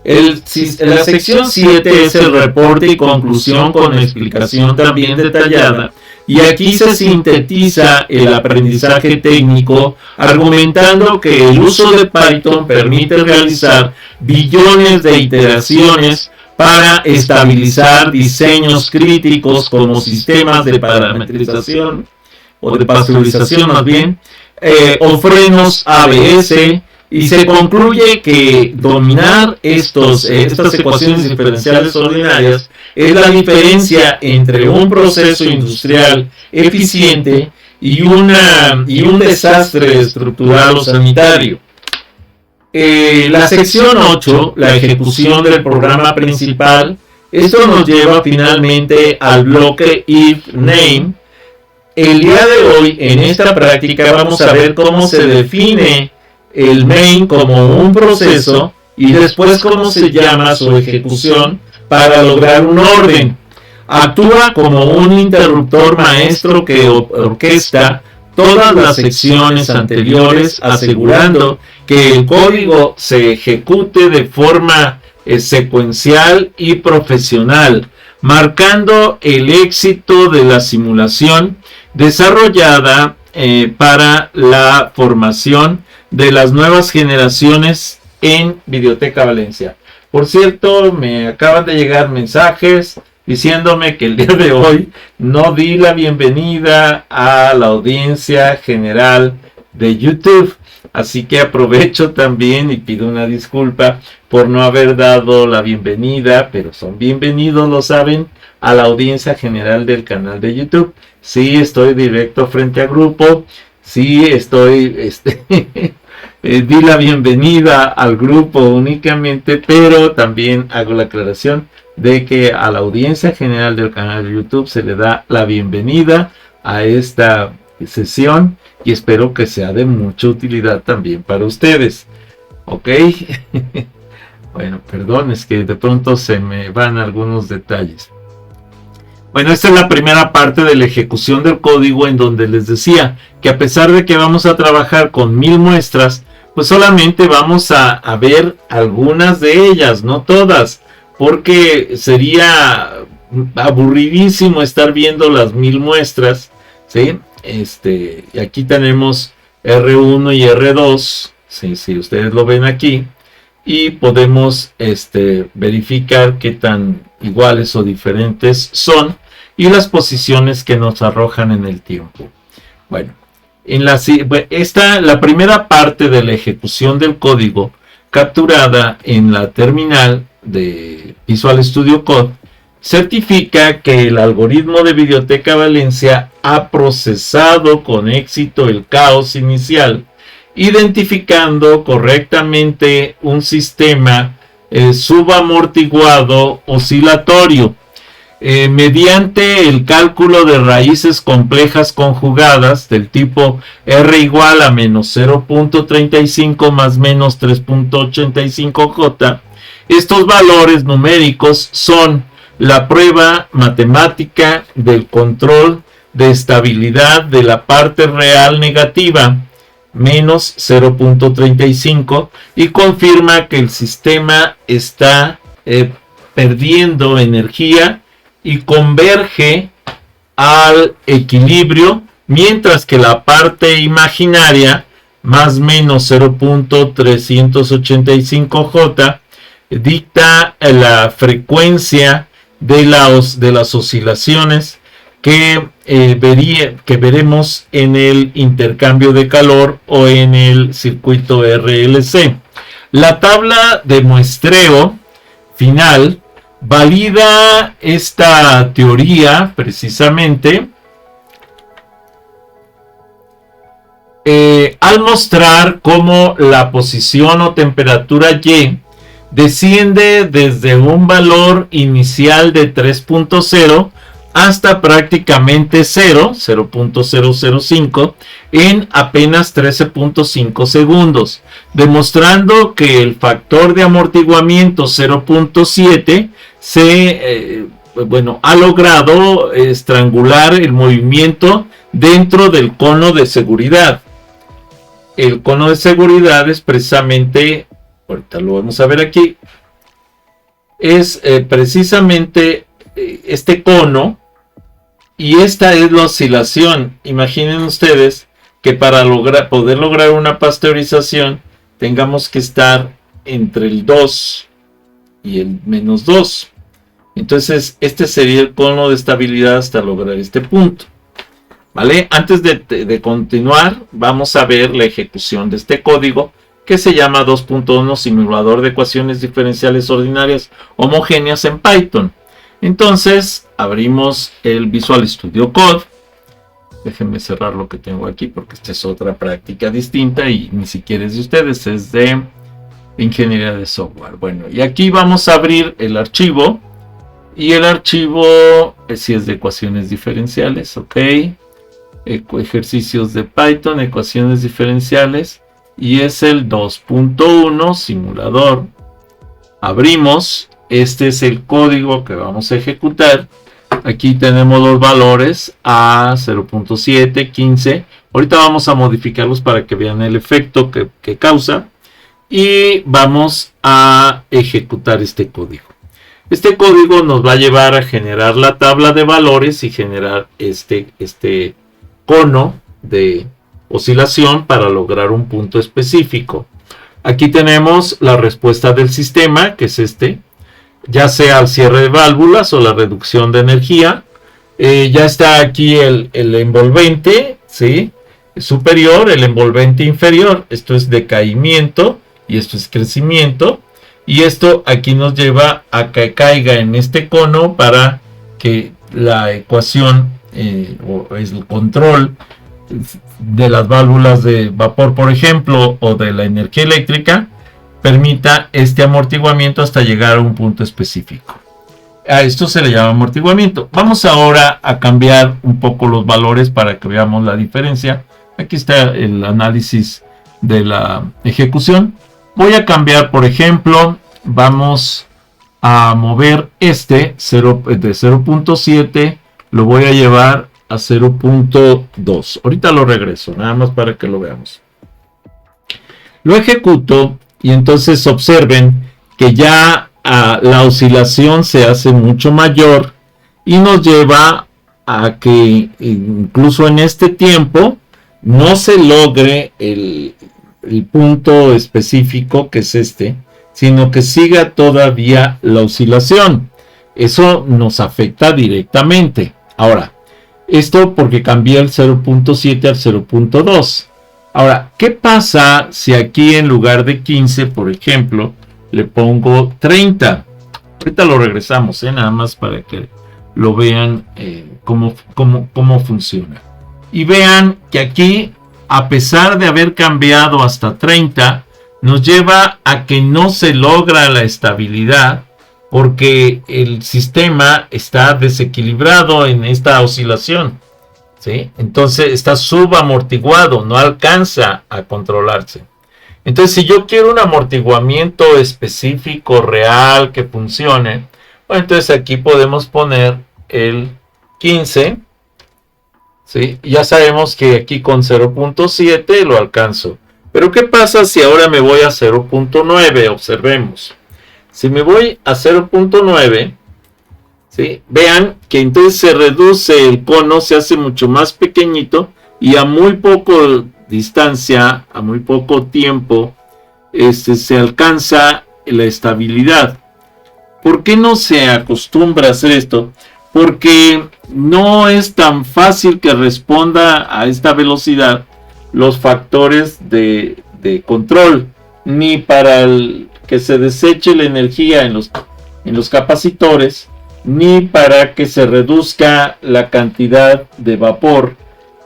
La sección 7 es el reporte y conclusión con explicación también detallada, y aquí se sintetiza el aprendizaje técnico argumentando que el uso de Python permite realizar billones de iteraciones para estabilizar diseños críticos como sistemas de parametrización o de pasteurización más bien, o frenos ABS, y se concluye que dominar estas ecuaciones diferenciales ordinarias es la diferencia entre un proceso industrial eficiente y un desastre estructural o sanitario. La sección 8, la ejecución del programa principal, esto nos lleva finalmente al bloque if name. El día de hoy, en esta práctica, vamos a ver cómo se define el main como un proceso y después cómo se llama su ejecución para lograr un orden. Actúa como un interruptor maestro que orquesta todas las secciones anteriores, asegurando que el código se ejecute de forma secuencial y profesional, marcando el éxito de la simulación desarrollada para la formación de las nuevas generaciones en Videoteca Valencia. Por cierto, me acaban de llegar mensajes diciéndome que el día de hoy no di la bienvenida a la audiencia general de YouTube. Así que aprovecho también y pido una disculpa por no haber dado la bienvenida, pero son bienvenidos, lo saben, a la audiencia general del canal de YouTube. Sí, estoy directo frente a grupo. Sí, di la bienvenida al grupo únicamente, pero también hago la aclaración de que a la audiencia general del canal de YouTube se le da la bienvenida a esta sesión y espero que sea de mucha utilidad también para ustedes. Ok. Bueno, perdón, es que de pronto se me van algunos detalles. Bueno, esta es la primera parte de la ejecución del código, en donde les decía que a pesar de que vamos a trabajar con 1000 muestras, pues solamente vamos a ver algunas de ellas, no todas, porque sería aburridísimo estar viendo las 1000 muestras, ¿sí? Y aquí tenemos R1 y R2, ¿sí? Si ustedes lo ven aquí, y podemos verificar qué tan iguales o diferentes son y las posiciones que nos arrojan en el tiempo. Bueno, la primera parte de la ejecución del código capturada en la terminal de Visual Studio Code certifica que el algoritmo de Videoteca Valencia ha procesado con éxito el caos inicial, identificando correctamente un sistema subamortiguado oscilatorio. Mediante el cálculo de raíces complejas conjugadas del tipo R igual a menos 0.35 más menos 3.85J, estos valores numéricos son la prueba matemática del control de estabilidad de la parte real negativa, menos 0.35, y confirma que el sistema está perdiendo energía y converge al equilibrio, mientras que la parte imaginaria, más menos 0.385J, dicta la frecuencia de las oscilaciones que veremos en el intercambio de calor o en el circuito RLC. La tabla de muestreo final valida esta teoría precisamente al mostrar cómo la posición o temperatura Y desciende desde un valor inicial de 3.0 hasta prácticamente 0.005 en apenas 13.5 segundos, demostrando que el factor de amortiguamiento 0.7 ha logrado estrangular el movimiento dentro del cono de seguridad. El cono de seguridad es precisamente, ahorita lo vamos a ver aquí, es precisamente este cono, y esta es la oscilación. Imaginen ustedes que para poder lograr una pasteurización tengamos que estar entre el 2 y el menos 2. Entonces este sería el cono de estabilidad hasta lograr este punto. ¿Vale? Antes de continuar, vamos a ver la ejecución de este código que se llama 2.1 simulador de ecuaciones diferenciales ordinarias homogéneas en Python. Entonces abrimos el Visual Studio Code. Déjenme cerrar lo que tengo aquí porque esta es otra práctica distinta y ni siquiera es de ustedes, es de ingeniería de software. Bueno, y aquí vamos a abrir el archivo, y el archivo si es de ecuaciones diferenciales, ok, ejercicios de Python, ecuaciones diferenciales, y es el 2.1 simulador. Abrimos, este es el código que vamos a ejecutar. Aquí tenemos los valores a 0.7, 15. Ahorita vamos a modificarlos para que vean el efecto que causa. Y vamos a ejecutar este código. Este código nos va a llevar a generar la tabla de valores y generar este cono de oscilación para lograr un punto específico. Aquí tenemos la respuesta del sistema, que es ya sea al cierre de válvulas o la reducción de energía. Ya está aquí el envolvente, ¿sí?, superior, el envolvente inferior. Esto es decaimiento y esto es crecimiento. Y esto aquí nos lleva a que caiga en este cono para que la ecuación o el control de las válvulas de vapor, por ejemplo, o de la energía eléctrica, permita este amortiguamiento hasta llegar a un punto específico. A esto se le llama amortiguamiento. Vamos ahora a cambiar un poco los valores para que veamos la diferencia. Aquí está el análisis de la ejecución. Voy a cambiar, por ejemplo, vamos a mover de 0.7, lo voy a llevar a 0.2. Ahorita lo regreso, nada más para que lo veamos. Lo ejecuto y entonces observen que ya la oscilación se hace mucho mayor y nos lleva a que incluso en este tiempo no se logre el punto específico, que es sino que siga todavía la oscilación. Eso nos afecta directamente. Ahora, esto porque cambié el 0.7 al 0.2. Ahora, ¿qué pasa si aquí en lugar de 15, por ejemplo, le pongo 30? Ahorita lo regresamos, nada más para que lo vean cómo funciona. Y vean que aquí, a pesar de haber cambiado hasta 30, nos lleva a que no se logra la estabilidad porque el sistema está desequilibrado en esta oscilación, ¿sí? Entonces está subamortiguado, no alcanza a controlarse. Entonces, si yo quiero un amortiguamiento específico, real, que funcione, bueno, entonces aquí podemos poner el 15, ¿sí? Ya sabemos que aquí con 0.7 lo alcanzo. Pero ¿qué pasa si ahora me voy a 0.9? Observemos. Si me voy a 0.9, ¿sí?, vean que entonces se reduce el cono, se hace mucho más pequeñito y a muy poco distancia, a muy poco tiempo, se alcanza la estabilidad. ¿Por qué no se acostumbra a hacer esto? Porque no es tan fácil que responda a esta velocidad los factores de control, ni para que se deseche la energía en los capacitores, ni para que se reduzca la cantidad de vapor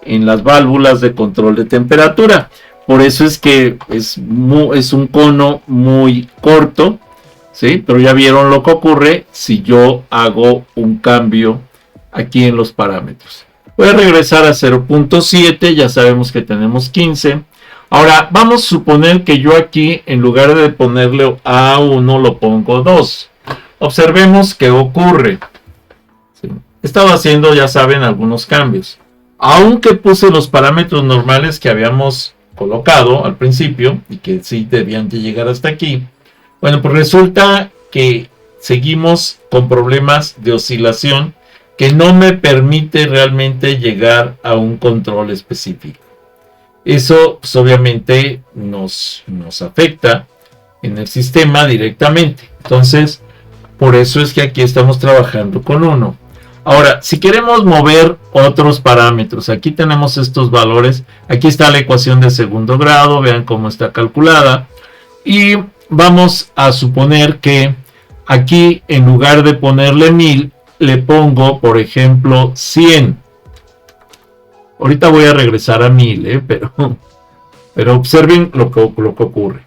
en las válvulas de control de temperatura. Por eso es que es un cono muy corto, ¿sí? Pero ya vieron lo que ocurre si yo hago un cambio aquí en los parámetros. Voy a regresar a 0.7, ya sabemos que tenemos 15. Ahora vamos a suponer que yo aquí, en lugar de ponerle A1, lo pongo 2. Observemos qué ocurre. ¿Sí? He estado haciendo, ya saben, algunos cambios. Aunque puse los parámetros normales que habíamos colocado al principio y que sí debían de llegar hasta aquí, bueno, pues resulta que seguimos con problemas de oscilación que no me permite realmente llegar a un control específico. Eso pues, obviamente nos afecta en el sistema directamente. Entonces, por eso es que aquí estamos trabajando con 1. Ahora, si queremos mover otros parámetros, aquí tenemos estos valores. Aquí está la ecuación de segundo grado, vean cómo está calculada. Y vamos a suponer que aquí, en lugar de ponerle 1000, le pongo, por ejemplo, 100. Ahorita voy a regresar a 1000, pero observen lo que ocurre.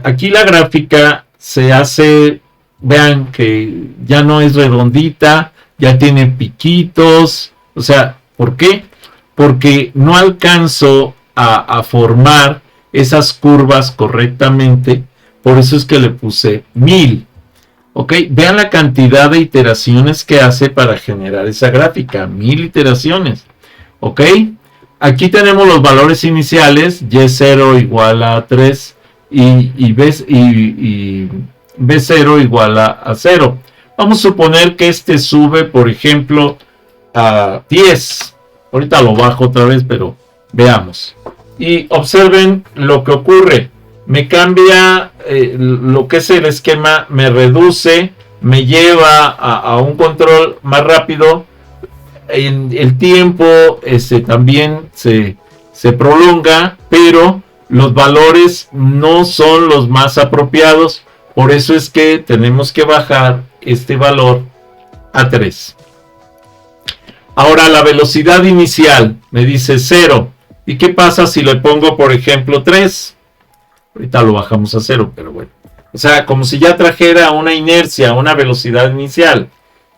Aquí la gráfica se hace, vean que ya no es redondita, ya tiene piquitos. O sea, ¿por qué? Porque no alcanzo a formar esas curvas correctamente. Por eso es que le puse 1000. Ok, vean la cantidad de iteraciones que hace para generar esa gráfica. 1000 iteraciones. Ok, aquí tenemos los valores iniciales. Y0 igual a 3 y B0 igual a 0. Vamos a suponer que este sube, por ejemplo, a 10. Ahorita lo bajo otra vez, pero veamos. Y observen lo que ocurre. Me cambia lo que es el esquema, me reduce, me lleva a un control más rápido. El tiempo también se prolonga, pero los valores no son los más apropiados. Por eso es que tenemos que bajar este valor a 3. Ahora la velocidad inicial me dice 0. ¿Y qué pasa si le pongo, por ejemplo, 3? Ahorita lo bajamos a 0, pero bueno. O sea, como si ya trajera una inercia, una velocidad inicial.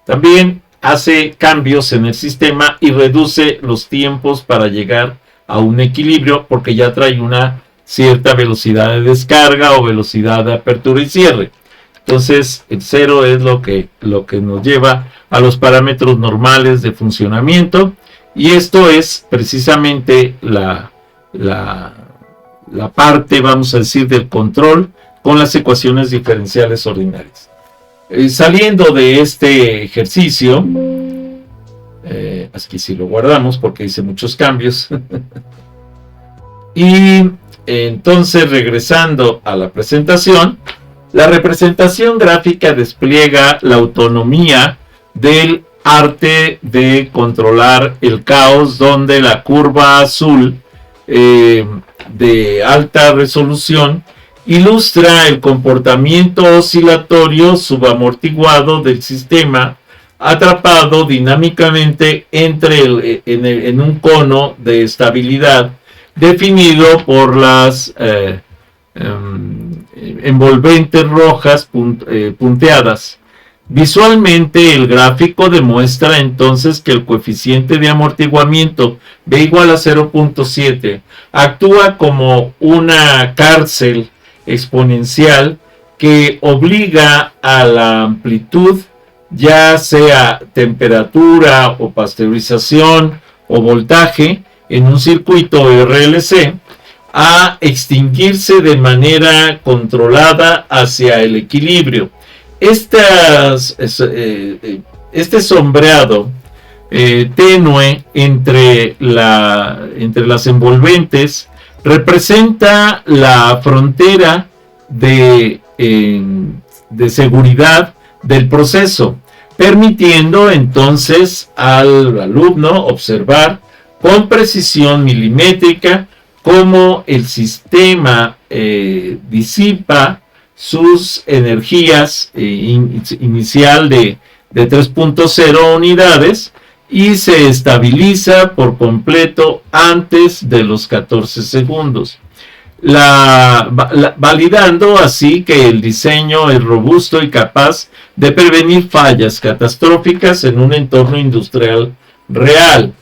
También hace cambios en el sistema y reduce los tiempos para llegar a un equilibrio porque ya trae una cierta velocidad de descarga o velocidad de apertura y cierre. Entonces, el 0 es lo que nos lleva a los parámetros normales de funcionamiento. Y esto es precisamente la parte, vamos a decir, del control con las ecuaciones diferenciales ordinarias. Saliendo de este ejercicio, aquí sí lo guardamos porque hice muchos cambios. Y entonces, regresando a la presentación, la representación gráfica despliega la autonomía del arte de controlar el caos, donde la curva azul de alta resolución ilustra el comportamiento oscilatorio subamortiguado del sistema atrapado dinámicamente en un cono de estabilidad definido por las envolventes rojas punteadas. Visualmente, el gráfico demuestra entonces que el coeficiente de amortiguamiento B igual a 0.7 actúa como una cárcel exponencial que obliga a la amplitud, ya sea temperatura o pasteurización o voltaje, en un circuito RLC, a extinguirse de manera controlada hacia el equilibrio. Este sombreado tenue entre las envolventes representa la frontera de seguridad del proceso, permitiendo entonces al alumno observar con precisión milimétrica cómo el sistema disipa sus energías inicial de 3.0 unidades y se estabiliza por completo antes de los 14 segundos, validando así que el diseño es robusto y capaz de prevenir fallas catastróficas en un entorno industrial real.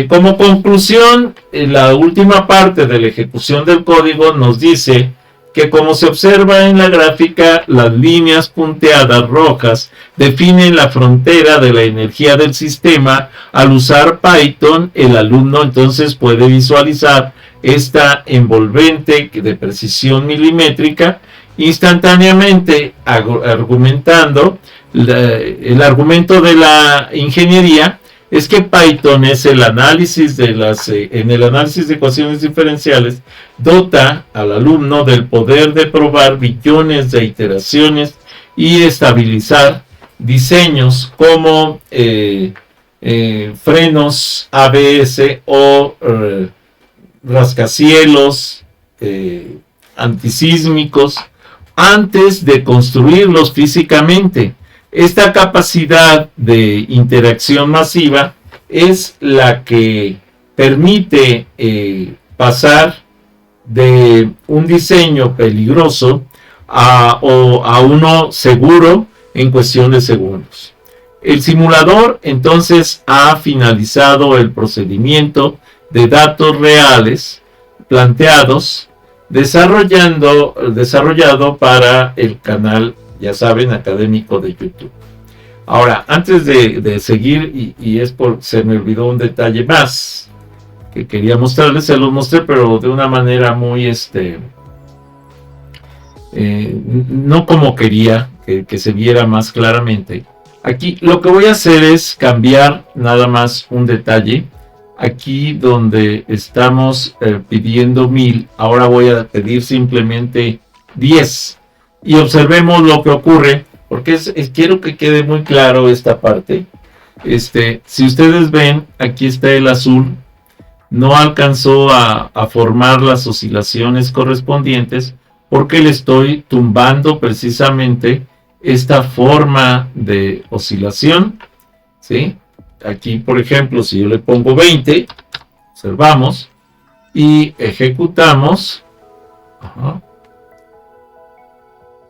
Como conclusión, la última parte de la ejecución del código nos dice que, como se observa en la gráfica, las líneas punteadas rojas definen la frontera de la energía del sistema. Al usar Python, el alumno entonces puede visualizar esta envolvente de precisión milimétrica instantáneamente, argumentando el argumento de la ingeniería es que Python es el análisis en el análisis de ecuaciones diferenciales, dota al alumno del poder de probar billones de iteraciones y estabilizar diseños como frenos ABS o rascacielos antisísmicos antes de construirlos físicamente. Esta capacidad de interacción masiva es la que permite pasar de un diseño peligroso a uno seguro en cuestión de segundos. El simulador entonces ha finalizado el procedimiento de datos reales planteados, desarrollado para el canal, ya saben, académico de YouTube. Ahora, antes de seguir, se me olvidó un detalle más que quería mostrarles. Se los mostré, pero de una manera muy no como quería que se viera más claramente. Aquí lo que voy a hacer es cambiar nada más un detalle. Aquí donde estamos pidiendo 1000, ahora voy a pedir simplemente 10. Y observemos lo que ocurre, porque quiero que quede muy claro esta parte. Si ustedes ven, aquí está el azul, no alcanzó a formar las oscilaciones correspondientes, porque le estoy tumbando precisamente esta forma de oscilación, ¿sí? Aquí, por ejemplo, si yo le pongo 20, observamos y ejecutamos.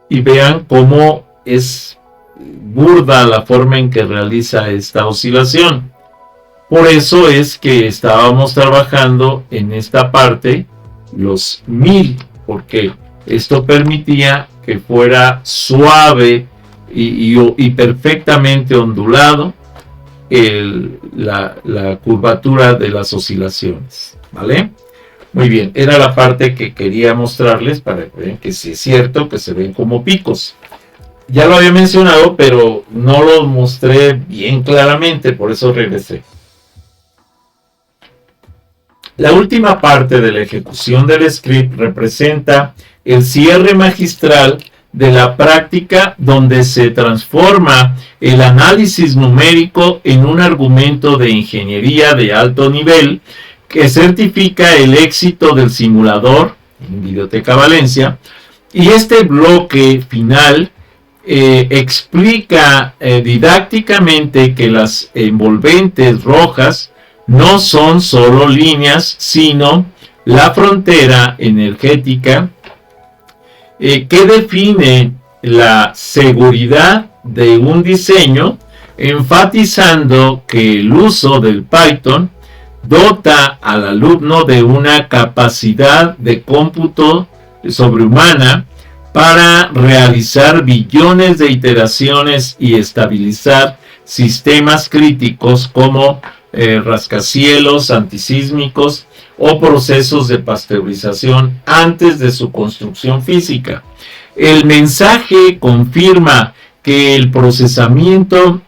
Y vean cómo es burda la forma en que realiza esta oscilación. Por eso es que estábamos trabajando en esta parte los 1000, porque esto permitía que fuera suave y perfectamente ondulado la curvatura de las oscilaciones, ¿vale? Muy bien, era la parte que quería mostrarles para que vean que sí es cierto que se ven como picos. Ya lo había mencionado, pero no lo mostré bien claramente, por eso regresé. La última parte de la ejecución del script representa el cierre magistral de la práctica, donde se transforma el análisis numérico en un argumento de ingeniería de alto nivel que certifica el éxito del simulador en Videoteca Valencia. Y este bloque final explica didácticamente que las envolventes rojas no son solo líneas, sino la frontera energética que define la seguridad de un diseño, enfatizando que el uso del Python dota al alumno de una capacidad de cómputo sobrehumana para realizar billones de iteraciones y estabilizar sistemas críticos como rascacielos antisísmicos o procesos de pasteurización antes de su construcción física. El mensaje confirma que el procesamiento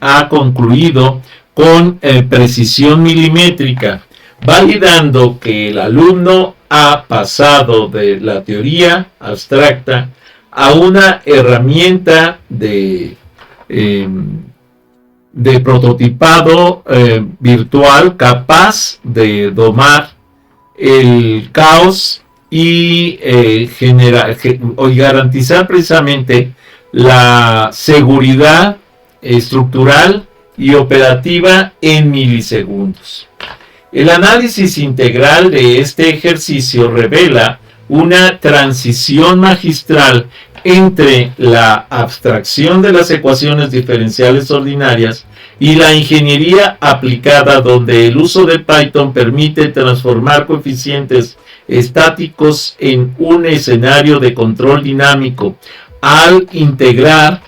ha concluido con precisión milimétrica, validando que el alumno ha pasado de la teoría abstracta a una herramienta de prototipado virtual capaz de domar el caos y garantizar precisamente la seguridad estructural y operativa en milisegundos. El análisis integral de este ejercicio revela una transición magistral entre la abstracción de las ecuaciones diferenciales ordinarias y la ingeniería aplicada, donde el uso de Python permite transformar coeficientes estáticos en un escenario de control dinámico al integrar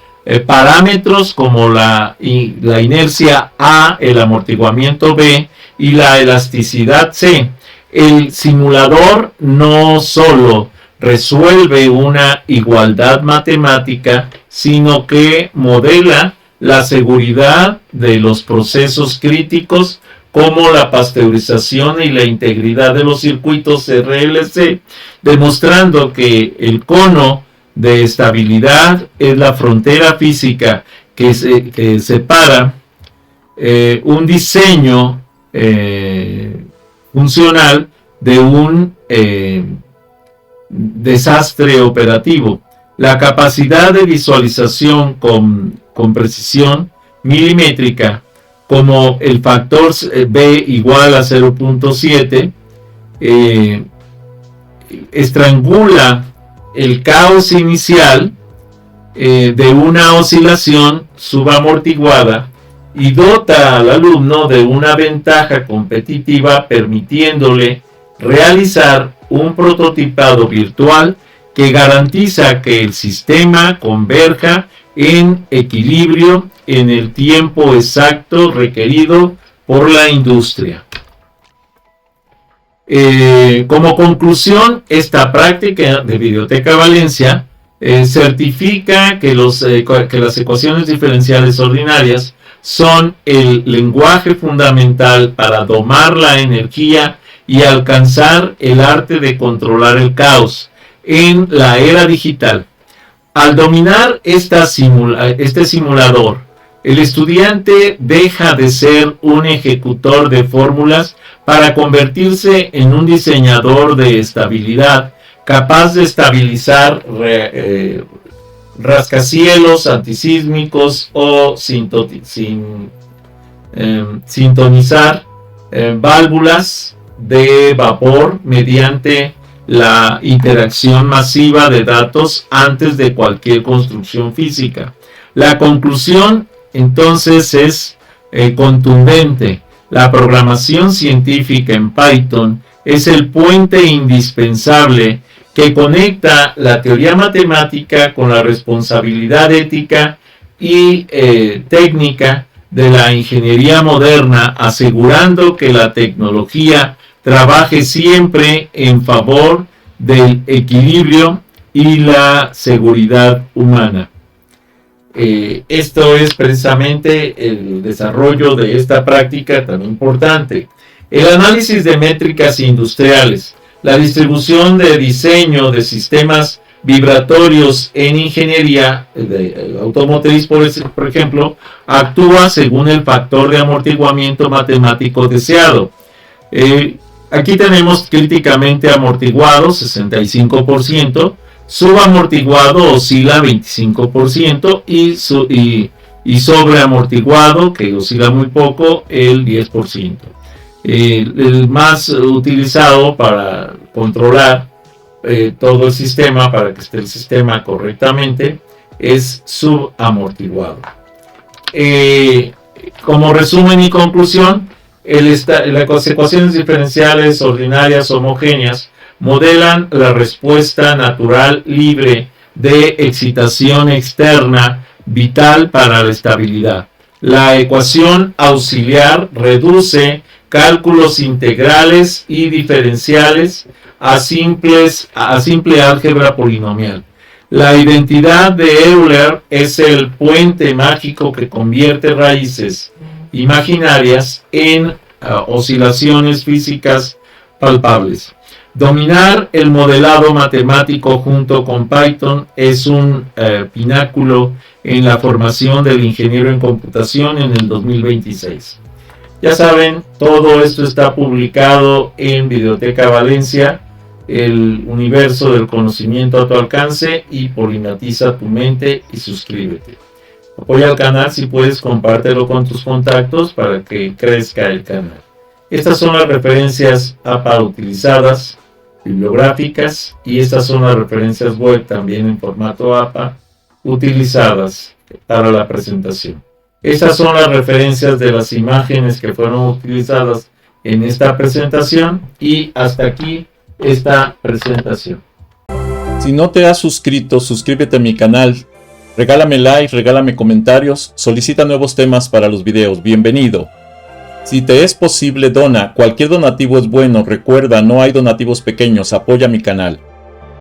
parámetros como la inercia A, el amortiguamiento B y la elasticidad C. El simulador no solo resuelve una igualdad matemática, sino que modela la seguridad de los procesos críticos como la pasteurización y la integridad de los circuitos RLC, demostrando que el cono de estabilidad es la frontera física que separa un diseño funcional de un desastre operativo. La capacidad de visualización con precisión milimétrica, como el factor B igual a 0.7, estrangula el caos inicial de una oscilación subamortiguada y dota al alumno de una ventaja competitiva, permitiéndole realizar un prototipado virtual que garantiza que el sistema converja en equilibrio en el tiempo exacto requerido por la industria. Como conclusión, esta práctica de Videoteca Valencia certifica que las ecuaciones diferenciales ordinarias son el lenguaje fundamental para domar la energía y alcanzar el arte de controlar el caos en la era digital. Al dominar este simulador, el estudiante deja de ser un ejecutor de fórmulas para convertirse en un diseñador de estabilidad, capaz de estabilizar rascacielos antisísmicos o sintonizar válvulas de vapor mediante la interacción masiva de datos antes de cualquier construcción física. La conclusión entonces es contundente. La programación científica en Python es el puente indispensable que conecta la teoría matemática con la responsabilidad ética y técnica de la ingeniería moderna, asegurando que la tecnología trabaje siempre en favor del equilibrio y la seguridad humana. Esto es precisamente el desarrollo de esta práctica tan importante. El análisis de métricas industriales, la distribución de diseño de sistemas vibratorios en ingeniería automotriz, por ejemplo, actúa según el factor de amortiguamiento matemático deseado. Aquí tenemos críticamente amortiguado, 65%, subamortiguado oscila 25% y sobreamortiguado, que oscila muy poco, el 10%. El más utilizado para controlar todo el sistema, para que esté el sistema correctamente, es subamortiguado. Como resumen y conclusión, las ecuaciones diferenciales ordinarias homogéneas modelan la respuesta natural libre de excitación externa vital para la estabilidad. La ecuación auxiliar reduce cálculos integrales y diferenciales a simple álgebra polinomial. La identidad de Euler es el puente mágico que convierte raíces imaginarias en oscilaciones físicas palpables. Dominar el modelado matemático junto con Python es un pináculo en la formación del ingeniero en computación en el 2026. Ya saben, todo esto está publicado en Videoteca Valencia, el universo del conocimiento a tu alcance, y polimatiza tu mente y suscríbete. Apoya al canal, si puedes, compártelo con tus contactos para que crezca el canal. Estas son las referencias APA utilizadas, bibliográficas, y estas son las referencias web también en formato APA utilizadas para la presentación. Estas son las referencias de las imágenes que fueron utilizadas en esta presentación, y hasta aquí esta presentación.
Si no te has suscrito, suscríbete a mi canal, regálame like, regálame comentarios, solicita nuevos temas para los videos, bienvenido. Si te es posible, dona, cualquier donativo es bueno, recuerda, no hay donativos pequeños, apoya mi canal.